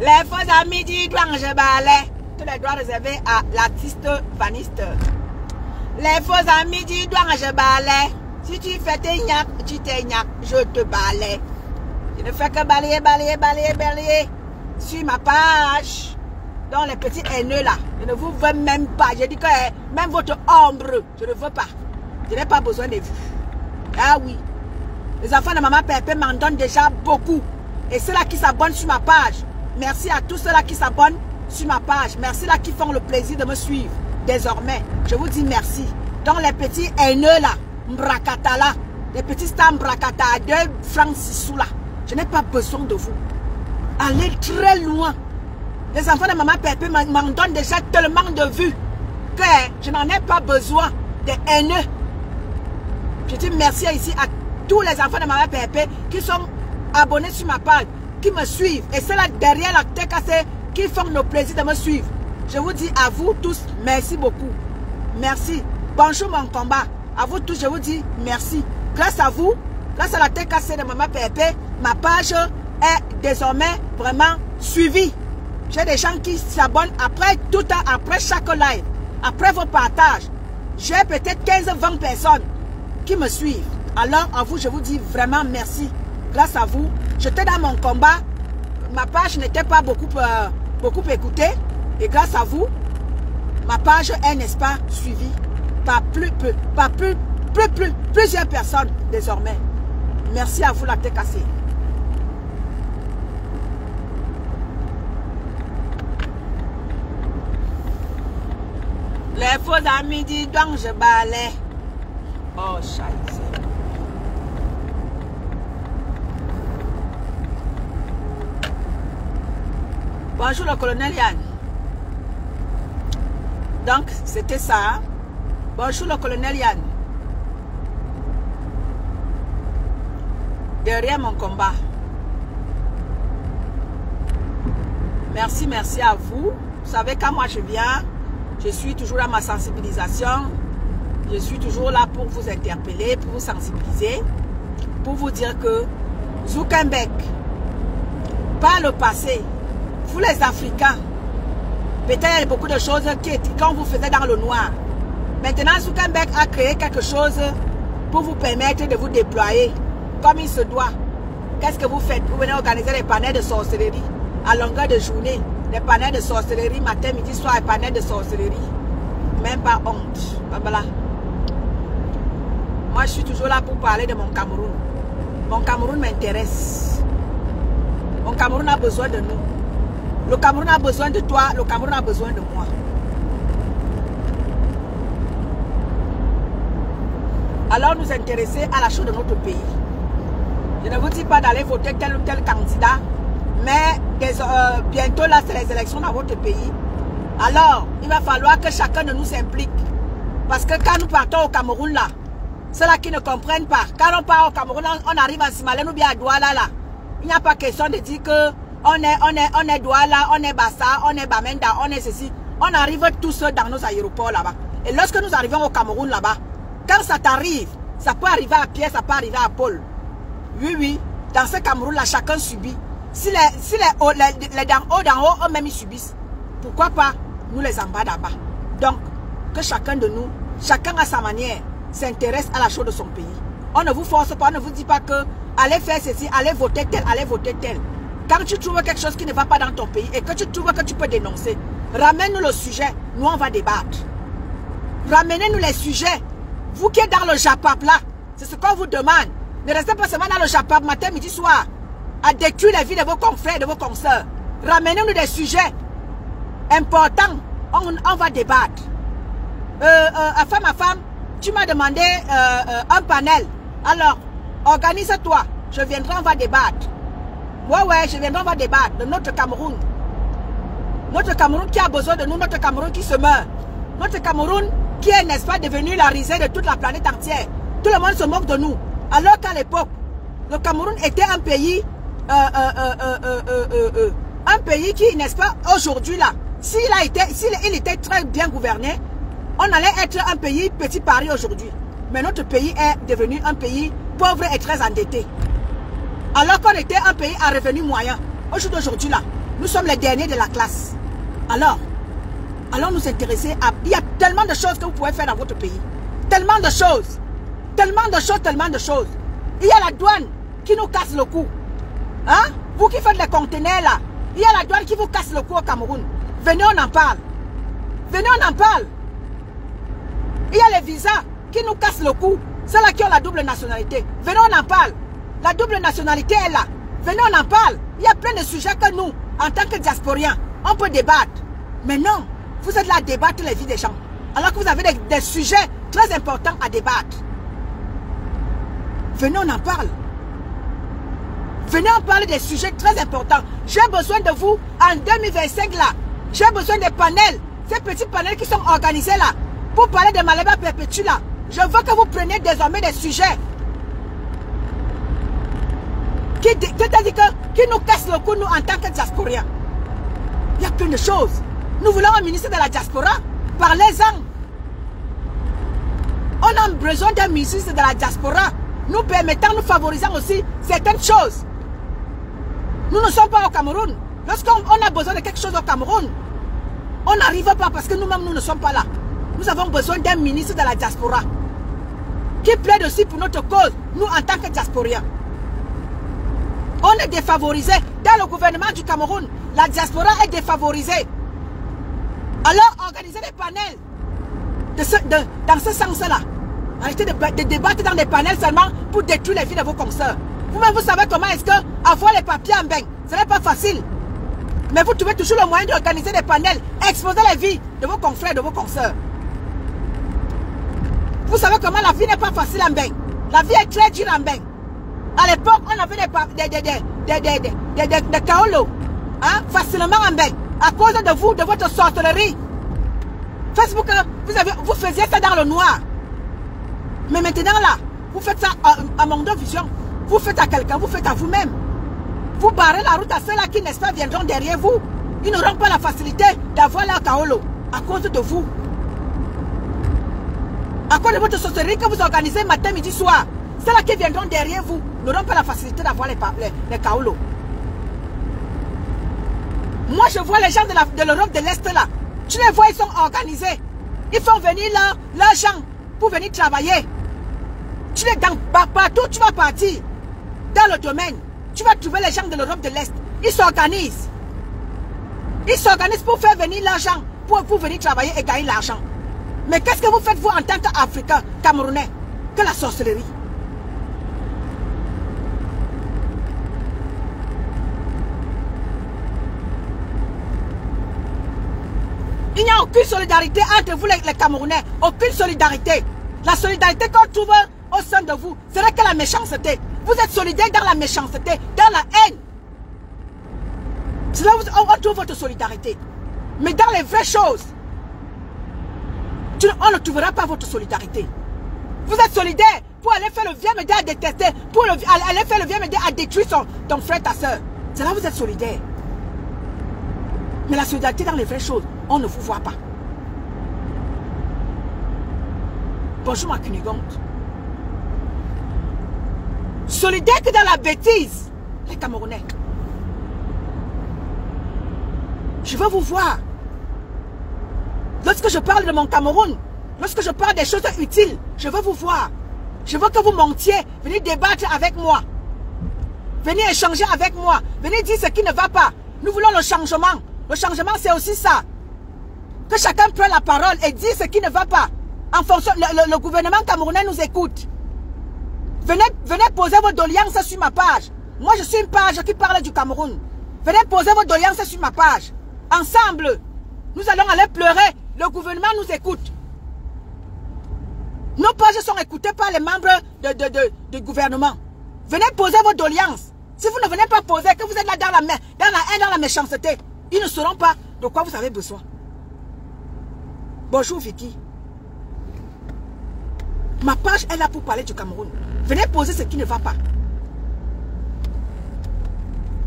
Speaker 1: Les faux amis disent je balais. Tous les droits réservés à l'artiste vaniste. Les faux amis disent je balais. Si tu fais tes gnacs, tu t'es gnac, je te balais. Je ne fais que balayer. Sur ma page. Donc les petits haineux là, je ne vous veux même pas. Je dis que même votre ombre, je ne veux pas. Je n'ai pas besoin de vous. Ah oui. Les enfants de maman Pépé m'en donnent déjà beaucoup. Et ceux-là qui s'abonnent sur ma page, merci à tous ceux-là qui s'abonnent sur ma page. Merci là qui font le plaisir de me suivre. Désormais, je vous dis merci. Donc les petits haineux là, Mbrakata là, les petits stars Mbrakata à 2 francs 6 sous là, je n'ai pas besoin de vous. Allez très loin. Les enfants de maman Pépé m'en donnent déjà tellement de vues que je n'en ai pas besoin des haineux. Je dis merci ici à tous les enfants de maman Pépé qui sont abonnés sur ma page, qui me suivent. Et ceux-là derrière la TKC qui font le plaisir de me suivre. Je vous dis à vous tous, merci beaucoup. Merci. Bonjour mon combat. À vous tous, je vous dis merci. Grâce à vous, grâce à la TKC de maman Pépé, ma page est désormais vraiment suivie. J'ai des gens qui s'abonnent après après chaque live, après vos partages. J'ai peut-être 15-20 personnes qui me suivent. Alors à vous, je vous dis vraiment merci. Grâce à vous, j'étais dans mon combat. Ma page n'était pas beaucoup écoutée. Et grâce à vous, ma page est, n'est-ce pas, suivie par plusieurs personnes désormais. Merci à vous la TKC. Les faux amis disent donc je balais. Oh, scheiße. Bonjour le colonel Yann. Donc, c'était ça. Bonjour le colonel Yann. Derrière mon combat. Merci, merci à vous. Vous savez, quand moi je viens, je suis toujours à ma sensibilisation. Je suis toujours là pour vous interpeller, pour vous sensibiliser, pour vous dire que Zuckerberg, par le passé, vous les Africains, peut-être il y a beaucoup de choses qu'on vous faisait dans le noir. Maintenant, Zuckerberg a créé quelque chose pour vous permettre de vous déployer comme il se doit. Qu'est-ce que vous faites? Vous venez organiser des panels de sorcellerie à longueur de journée. Des panels de sorcellerie, matin, midi, soir, et panels de sorcellerie. Même pas honte. Voilà. Moi, je suis toujours là pour parler de mon Cameroun. Mon Cameroun m'intéresse. Mon Cameroun a besoin de nous. Le Cameroun a besoin de toi, le Cameroun a besoin de moi. Alors nous intéresser à la chose de notre pays. Je ne vous dis pas d'aller voter tel ou tel candidat, mais bientôt là, c'est les élections dans votre pays. Alors, il va falloir que chacun de nous s'implique. Parce que quand nous partons au Cameroun là, ceux-là qui ne comprennent pas, quand on part au Cameroun, on arrive à Simalène ou bien à Douala là. Il n'y a pas question de dire que on est Douala, on est Bassa, on est Bamenda, on est ceci. On arrive tous dans nos aéroports là-bas. Et lorsque nous arrivons au Cameroun là-bas, quand ça t'arrive, ça peut arriver à Pierre, ça peut arriver à Paul. Oui, oui, dans ce Cameroun là, chacun subit. Si les d'en haut, eux-mêmes ils subissent, pourquoi pas nous les en bas d'en-bas? Donc, que chacun de nous, chacun à sa manière, s'intéresse à la chose de son pays. On ne vous force pas, on ne vous dit pas que allez faire ceci, allez voter tel, allez voter tel. Quand tu trouves quelque chose qui ne va pas dans ton pays et que tu trouves que tu peux dénoncer, ramène-nous le sujet, nous on va débattre. Ramenez-nous les sujets. Vous qui êtes dans le Japap là, c'est ce qu'on vous demande. Ne restez pas seulement dans le Japap matin, midi, soir, à détruire la vie de vos confrères, de vos consoeurs. Ramenez-nous des sujets importants, on va débattre. À femme, tu m'as demandé un panel. Alors, organise-toi, je viendrai, on va débattre. Ouais, je viendrai, on va débattre de notre Cameroun. Notre Cameroun qui a besoin de nous, notre Cameroun qui se meurt. Notre Cameroun qui est, n'est-ce pas, devenu la risée de toute la planète entière. Tout le monde se moque de nous. Alors qu'à l'époque, le Cameroun était un pays, qui, n'est-ce pas, aujourd'hui là, s'il était très bien gouverné, on allait être un pays petit Paris aujourd'hui. Mais notre pays est devenu un pays pauvre et très endetté. Alors qu'on était un pays à revenu moyen. Aujourd'hui là, nous sommes les derniers de la classe. Alors nous intéresser à... Il y a tellement de choses que vous pouvez faire dans votre pays. Tellement de choses. Tellement de choses, tellement de choses. Il y a la douane qui nous casse le cou. Hein? Vous qui faites les conteneurs là, il y a la douane qui vous casse le cou au Cameroun. Venez, on en parle. Venez, on en parle. Il y a les visas qui nous cassent le cou. Ceux-là qui ont la double nationalité. Venez, on en parle. La double nationalité est là. Venez, on en parle. Il y a plein de sujets que nous, en tant que diasporiens, on peut débattre. Mais non, vous êtes là à débattre les vies des gens. Alors que vous avez des sujets très importants à débattre. Venez, on en parle. Venez en parler des sujets très importants. J'ai besoin de vous en 2025 là. J'ai besoin des panels. Ces petits panels qui sont organisés là. Pour parler de Maleba Perpétue là. Je veux que vous preniez désormais des sujets. Qui nous cassent le cou nous en tant que diasporiens. Il y a plein de choses. Nous voulons un ministre de la diaspora. Parlez-en. On a besoin d'un ministre de la diaspora. Nous permettant, nous favorisant aussi certaines choses. Nous ne sommes pas au Cameroun. Lorsqu'on a besoin de quelque chose au Cameroun, on n'arrive pas parce que nous-mêmes, nous ne sommes pas là. Nous avons besoin d'un ministre de la diaspora qui plaide aussi pour notre cause, nous en tant que diasporiens. On est défavorisés. Dans le gouvernement du Cameroun, la diaspora est défavorisée. Alors, organisez des panels dans ce sens-là. Arrêtez de débattre dans des panels seulement pour détruire les vies de vos consoeurs. Vous-même, vous savez comment est-ce que avoir les papiers en bain, ce n'est pas facile. Mais vous trouvez toujours le moyen d'organiser des panels, exposer les vies de vos confrères, de vos consoeurs. Vous savez comment la vie n'est pas facile en bain. La vie est très dure en bain. À l'époque, on avait des kaolo, hein, facilement en bain. À cause de vous, de votre sorcellerie. Facebook, vous faisiez ça dans le noir. Mais maintenant là, vous faites ça à Mondo Vision. Vous faites à quelqu'un, vous faites à vous-même. Vous barrez la route à ceux-là qui, n'est-ce pas, viendront derrière vous. Ils n'auront pas la facilité d'avoir leur kaolo à cause de vous. À cause de votre sorcellerie que vous organisez matin, midi, soir. Ceux-là qui viendront derrière vous n'auront pas la facilité d'avoir les kaolo. Moi, je vois les gens de l'Europe de l'Est là. Tu les vois, ils sont organisés. Ils font venir leurs gens pour venir travailler. Tu les partout, tu vas partir dans le domaine. Tu vas trouver les gens de l'Europe de l'Est. Ils s'organisent. Ils s'organisent pour faire venir l'argent, pour venir travailler et gagner l'argent. Mais qu'est-ce que vous faites, vous, en tant qu'Africains, Camerounais? Que la sorcellerie. Il n'y a aucune solidarité entre vous, les Camerounais. Aucune solidarité. La solidarité qu'on trouve au sein de vous, ce n'est que la méchanceté. Vous êtes solidaires dans la méchanceté, dans la haine. C'est là où on trouve votre solidarité. Mais dans les vraies choses, on ne trouvera pas votre solidarité. Vous êtes solidaire pour aller faire le vieux médé à détester, pour aller faire le vieux médé à détruire ton frère, ta soeur. C'est là où vous êtes solidaire. Mais la solidarité dans les vraies choses, on ne vous voit pas. Bonjour ma Cunigonde. Solidaire que dans la bêtise, les Camerounais. Je veux vous voir. Lorsque je parle de mon Cameroun, lorsque je parle des choses utiles, je veux vous voir. Je veux que vous montiez, venez débattre avec moi. Venez échanger avec moi. Venez dire ce qui ne va pas. Nous voulons le changement. Le changement, c'est aussi ça. Que chacun prenne la parole et dise ce qui ne va pas. En fonction, le gouvernement camerounais nous écoute. Venez poser vos doléances sur ma page. Moi, je suis une page qui parle du Cameroun. Venez poser vos doléances sur ma page. Ensemble, nous allons aller pleurer. Le gouvernement nous écoute. Nos pages sont écoutées par les membres du gouvernement. Venez poser vos doléances. Si vous ne venez pas poser, que vous êtes là dans la haine, dans la méchanceté, ils ne sauront pas de quoi vous avez besoin. Bonjour Vicky. Ma page est là pour parler du Cameroun. Venez poser ce qui ne va pas.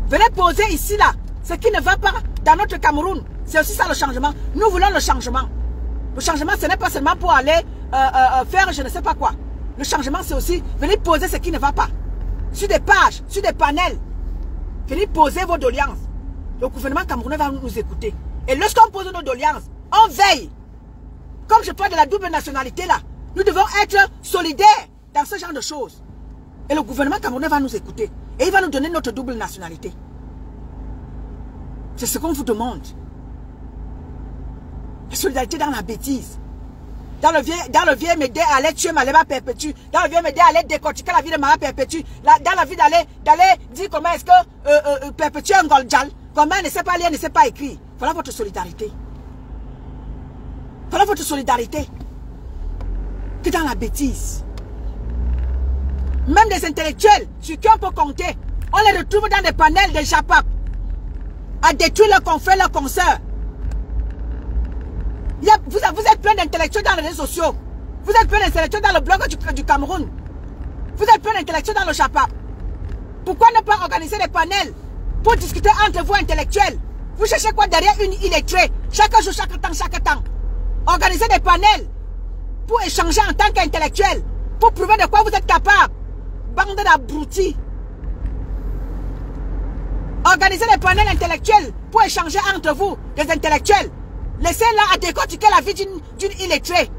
Speaker 1: Venez poser ici, là, ce qui ne va pas dans notre Cameroun. C'est aussi ça le changement. Nous voulons le changement. Le changement, ce n'est pas seulement pour aller faire je ne sais pas quoi. Le changement, c'est aussi venez poser ce qui ne va pas. Sur des pages, sur des panels. Venez poser vos doléances. Le gouvernement camerounais va nous écouter. Et lorsqu'on pose nos doléances, on veille. Comme je parle de la double nationalité là, nous devons être solidaires dans ce genre de choses. Et le gouvernement camerounais va nous écouter. Et il va nous donner notre double nationalité. C'est ce qu'on vous demande. La solidarité dans la bêtise. Dans le vieux m'aider à aller tuer Malema Perpétue. Dans le vieux m'aider à aller décortiquer la vie de Malema Perpétue. Dans la vie d'aller dire comment est-ce que Perpétue est un Goldjal. Comment elle ne sait pas lire, ne sait pas écrire. Voilà votre solidarité. Voilà votre solidarité. Que dans la bêtise. Même des intellectuels, sur qui on peut compter, on les retrouve dans des panels de JAPAP. À détruire leurs confrères, leurs consoeurs. Vous êtes plein d'intellectuels dans les réseaux sociaux. Vous êtes plein d'intellectuels dans le blog du Cameroun. Vous êtes plein d'intellectuels dans le JAPAP. Pourquoi ne pas organiser des panels pour discuter entre vous intellectuels? Vous cherchez quoi derrière une illettrée? Chaque jour, chaque temps. Organisez des panels pour échanger en tant qu'intellectuel. Pour prouver de quoi vous êtes capable. Bande d'abrutis. Organisez des panels intellectuels pour échanger entre vous, des intellectuels. Laissez-la à décortiquer la vie d'une illettrée.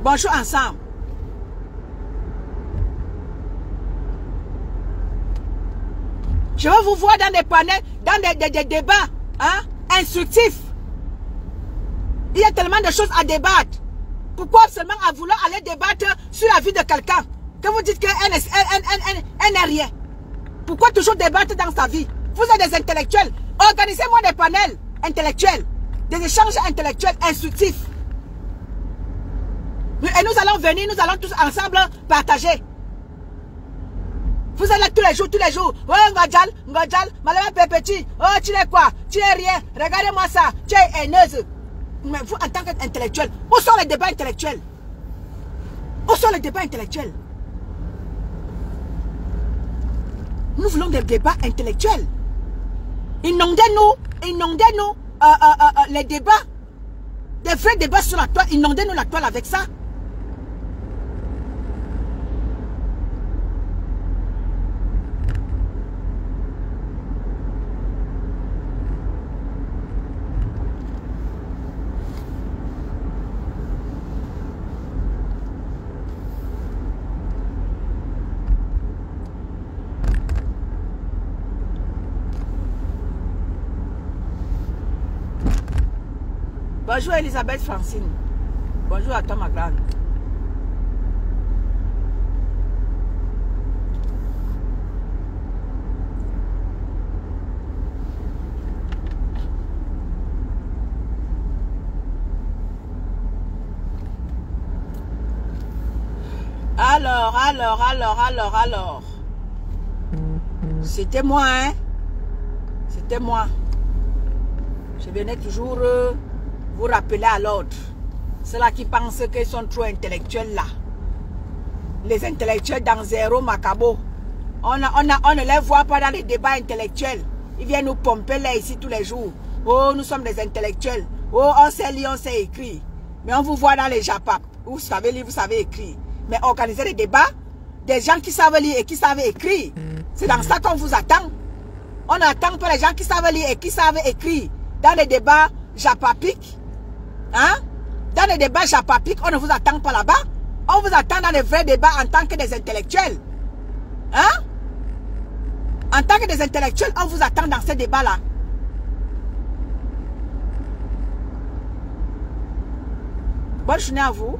Speaker 1: Bonjour ensemble. Je vais vous voir dans des panels, dans des débats instructifs. Il y a tellement de choses à débattre. Pourquoi seulement à vouloir aller débattre sur la vie de quelqu'un que vous dites qu'elle n'est rien? Pourquoi toujours débattre dans sa vie? Vous êtes des intellectuels. Organisez-moi des panels intellectuels, des échanges intellectuels instructifs. Et nous allons venir, nous allons tous ensemble partager. Vous êtes là tous les jours. Oh, Ngodjal, Malema Perpétue. Oh, tu es quoi? Tu es rien. Regardez-moi ça. Tu es haineuse. Mais vous, en tant qu'intellectuel, où sont les débats intellectuels? Où sont les débats intellectuels? Nous voulons des débats intellectuels. Inondez-nous les débats. Des vrais débats sur la toile. Inondez-nous la toile avec ça. Bonjour Elisabeth Francine. Bonjour à toi ma grande. Alors. C'était moi, hein. C'était moi. Je venais toujours vous rappeler à l'ordre. Ceux-là qui pensent qu'ils sont trop intellectuels là. Les intellectuels dans zéro macabo. On ne les voit pas dans les débats intellectuels. Ils viennent nous pomper là ici tous les jours. Oh, nous sommes des intellectuels. Oh, on sait lire, on sait écrire. Mais on vous voit dans les JAPAP. Vous savez lire, vous savez écrire. Mais organiser des débats, des gens qui savent lire et qui savent écrire. C'est dans ça qu'on vous attend. On n'attend pas les gens qui savent lire et qui savent écrire. Dans les débats JAPAPiques. Hein? Dans les débats JAPAPiques, on ne vous attend pas là-bas. On vous attend dans les vrais débats en tant que des intellectuels. Hein? En tant que des intellectuels, on vous attend dans ces débats-là. Bonne journée à vous.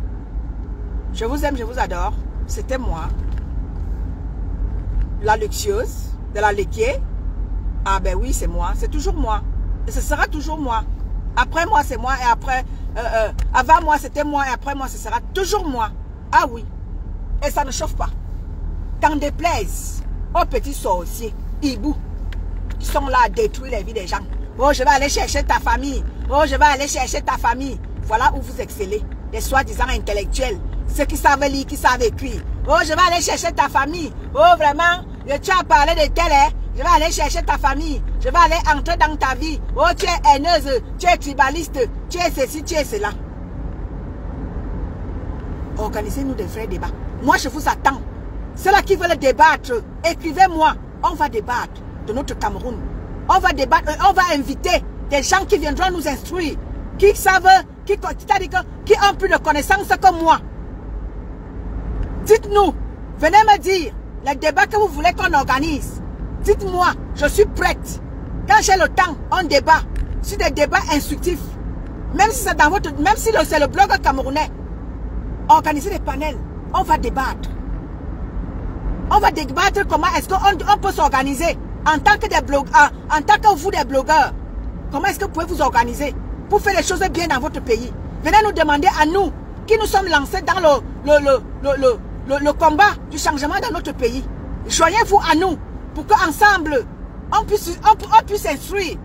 Speaker 1: Je vous aime, je vous adore. C'était moi. La luxueuse de la Léquier. Ah ben oui, c'est moi. C'est toujours moi. Et ce sera toujours moi. Après moi, c'est moi. Et après, avant moi, c'était moi. Et après moi, ce sera toujours moi. Ah oui. Et ça ne chauffe pas. T'en déplaise aux petits sorciers, hibou, qui sont là à détruire les vies des gens. Oh, je vais aller chercher ta famille. Oh, je vais aller chercher ta famille. Voilà où vous excellez. Les soi-disant intellectuels. Ceux qui savent lire, qui savent écrire. Oh, je vais aller chercher ta famille. Oh, vraiment, tu as parlé de tel, hein? Je vais aller chercher ta famille. Je vais aller entrer dans ta vie. Oh, tu es haineuse, tu es tribaliste, tu es ceci, tu es cela. Organisez-nous des vrais débats. Moi, je vous attends. Ceux-là qui veulent débattre, écrivez-moi. On va débattre de notre Cameroun. On va débattre, on va inviter des gens qui viendront nous instruire, qui savent, qui ont plus de connaissances que moi. Dites-nous, venez me dire les débats que vous voulez qu'on organise. Dites-moi, je suis prête. Quand j'ai le temps, on débat sur des débats instructifs. Même si c'est dans votre, même si c'est le blog camerounais, organisez des panels, on va débattre. On va débattre comment est-ce qu'on peut s'organiser en tant que des blogueurs, en tant que vous des blogueurs. Comment est-ce que vous pouvez vous organiser pour faire les choses bien dans votre pays? Venez nous demander à nous, qui nous sommes lancés dans le combat du changement dans notre pays. Joignez-vous à nous pour qu'ensemble, on puisse instruire.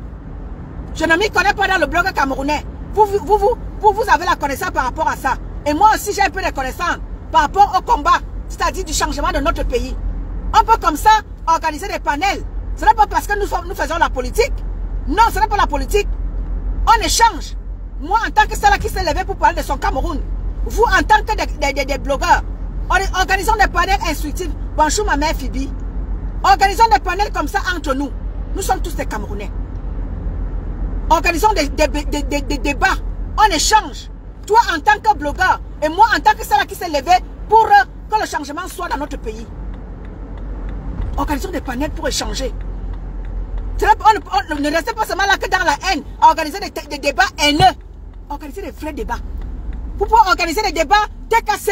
Speaker 1: Je ne m'y connais pas dans le blog camerounais. Vous avez la connaissance par rapport à ça. Et moi aussi, j'ai un peu de connaissance par rapport au combat, c'est-à-dire du changement de notre pays. On peut comme ça organiser des panels. Ce n'est pas parce que nous faisons la politique. Non, ce n'est pas la politique. On échange. Moi, en tant que celle qui s'est levée pour parler de son Cameroun, vous, en tant que des blogueurs, organisons des panels instructifs. Bonjour, ma mère Phoebe. Organisons des panels comme ça entre nous. Nous sommes tous des Camerounais. Organisons des débats. On échange. Toi, en tant que blogueur, et moi, en tant que celle qui s'est levée pour que le changement soit dans notre pays. Organisons des panels pour échanger. Ne restez pas seulement là que dans la haine, à organiser des débats haineux. Organisez des vrais débats. Vous pouvez organiser des débats TKC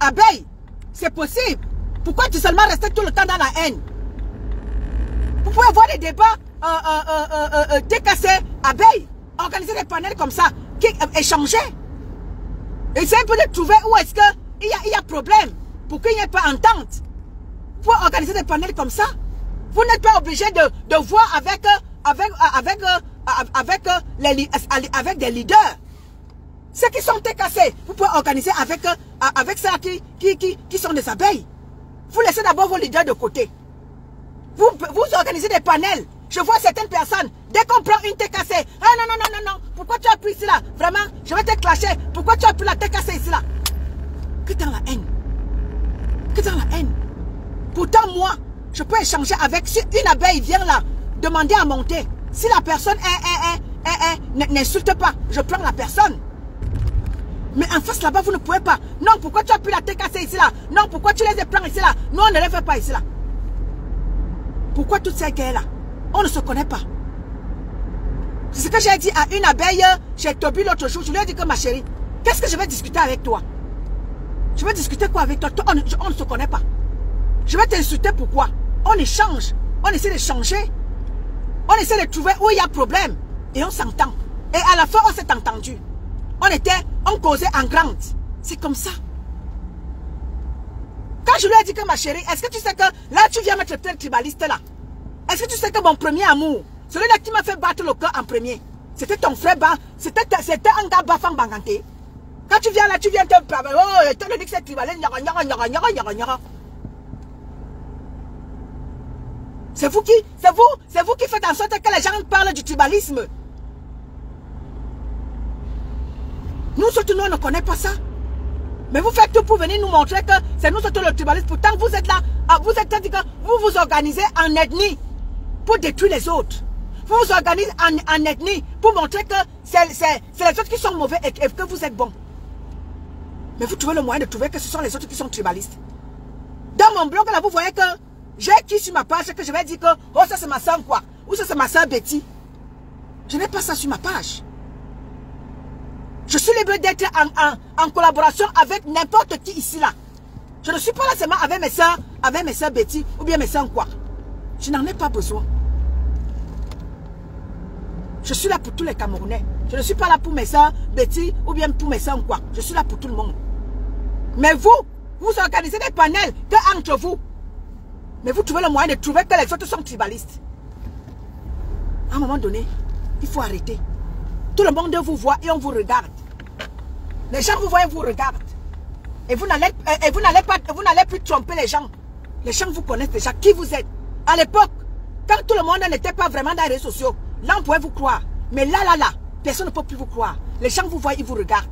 Speaker 1: abeilles. C'est possible. Pourquoi tu seulement restes tout le temps dans la haine? Vous pouvez avoir des débats TKC abeilles. Organiser des panels comme ça, échanger. Essayez un peu de trouver où est-ce qu'il y a problème pour qu'il n'y ait pas entente. Vous pouvez organiser des panels comme ça. Vous n'êtes pas obligé de voir avec des leaders. Ceux qui sont TKC, vous pouvez organiser avec ceux qui sont des abeilles. Vous laissez d'abord vos leaders de côté. Vous organisez des panels. Je vois certaines personnes, dès qu'on prend une TKC, ah non, pourquoi tu as pris ici là? Vraiment, je vais te clasher. Pourquoi tu as pris la TKC ici là? Que dans la haine. Que dans la haine. Pourtant, moi, je peux échanger avec, si une abeille vient là, demander à monter. Si la personne n'insulte pas, je prends la personne. Mais en face là-bas, vous ne pouvez pas. Non, pourquoi tu as pris la TKC ici là? Non, pourquoi tu les prends ici là? Non, on ne les fait pas ici là. Pourquoi toutes ces guerres là? On ne se connaît pas. C'est ce que j'ai dit à une abeille chez Toby l'autre jour. Je lui ai dit que ma chérie, qu'est-ce que je vais discuter avec toi? Je vais discuter quoi avec toi? On ne se connaît pas. Je vais t'insulter pourquoi? On échange. On essaie d'échanger. On essaie de trouver où il y a problème. Et on s'entend. Et à la fin, on s'est entendu. On causait en grande. C'est comme ça. Quand je lui ai dit que ma chérie, est-ce que tu sais que là, tu viens me traiter de tribaliste là? Est-ce que tu sais que mon premier amour, celui-là qui m'a fait battre le cœur en premier, c'était ton frère Ba, c'était un gars Bafang Banganté. Quand tu viens là, tu viens te parler, oh, tu me dis que c'est tribaliste, c'est vous qui faites en sorte que les gens parlent du tribalisme. Nous surtout, nous, on ne connaît pas ça. Mais vous faites tout pour venir nous montrer que c'est nous surtout le tribalisme. Pourtant, vous êtes là, vous vous organisez en ethnie pour détruire les autres. Vous vous organisez en ethnie pour montrer que c'est les autres qui sont mauvais et que vous êtes bons. Mais vous trouvez le moyen de trouver que ce sont les autres qui sont tribalistes. Dans mon blog, là, vous voyez que j'ai écrit sur ma page que je vais dire que oh, ça c'est ma soeur quoi, ou ça c'est ma soeur Betty. Je n'ai pas ça sur ma page. Je suis libre d'être en collaboration avec n'importe qui ici là. Je ne suis pas là seulement avec mes soeurs Betty ou bien mes soeurs quoi. Je n'en ai pas besoin. Je suis là pour tous les Camerounais. Je ne suis pas là pour mes soeurs Betty ou bien pour mes soeurs quoi. Je suis là pour tout le monde. Mais vous organisez des panels que entre vous. Mais vous trouvez le moyen de trouver que les autres sont tribalistes. À un moment donné, il faut arrêter. Tout le monde vous voit et on vous regarde. Les gens vous voient et vous regardent. Et vous n'allez plus tromper les gens. Les gens vous connaissent déjà qui vous êtes. À l'époque, quand tout le monde n'était pas vraiment dans les réseaux sociaux, là on pouvait vous croire. Mais là, personne ne peut plus vous croire. Les gens vous voient et vous regardent.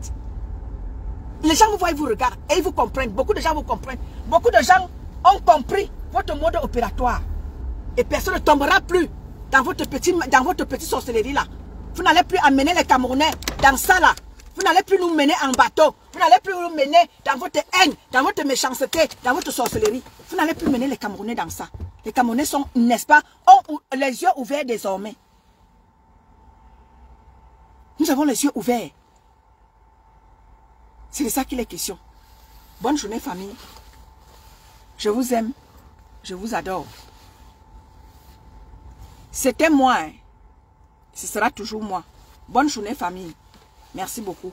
Speaker 1: Les gens vous voient et vous regardent. Et ils vous comprennent. Beaucoup de gens vous comprennent. Beaucoup de gens ont compris votre mode opératoire. Et personne ne tombera plus dans votre petite sorcellerie là. Vous n'allez plus amener les Camerounais dans ça là. Vous n'allez plus nous mener en bateau. Vous n'allez plus nous mener dans votre haine, dans votre méchanceté, dans votre sorcellerie. Vous n'allez plus mener les Camerounais dans ça. Les Camerounais sont, n'est-ce pas, ont les yeux ouverts désormais. Nous avons les yeux ouverts. C'est de ça qu'il est question. Bonne journée, famille. Je vous aime. Je vous adore. C'était moi. Hein. Ce sera toujours moi. Bonne journée, famille. Merci beaucoup.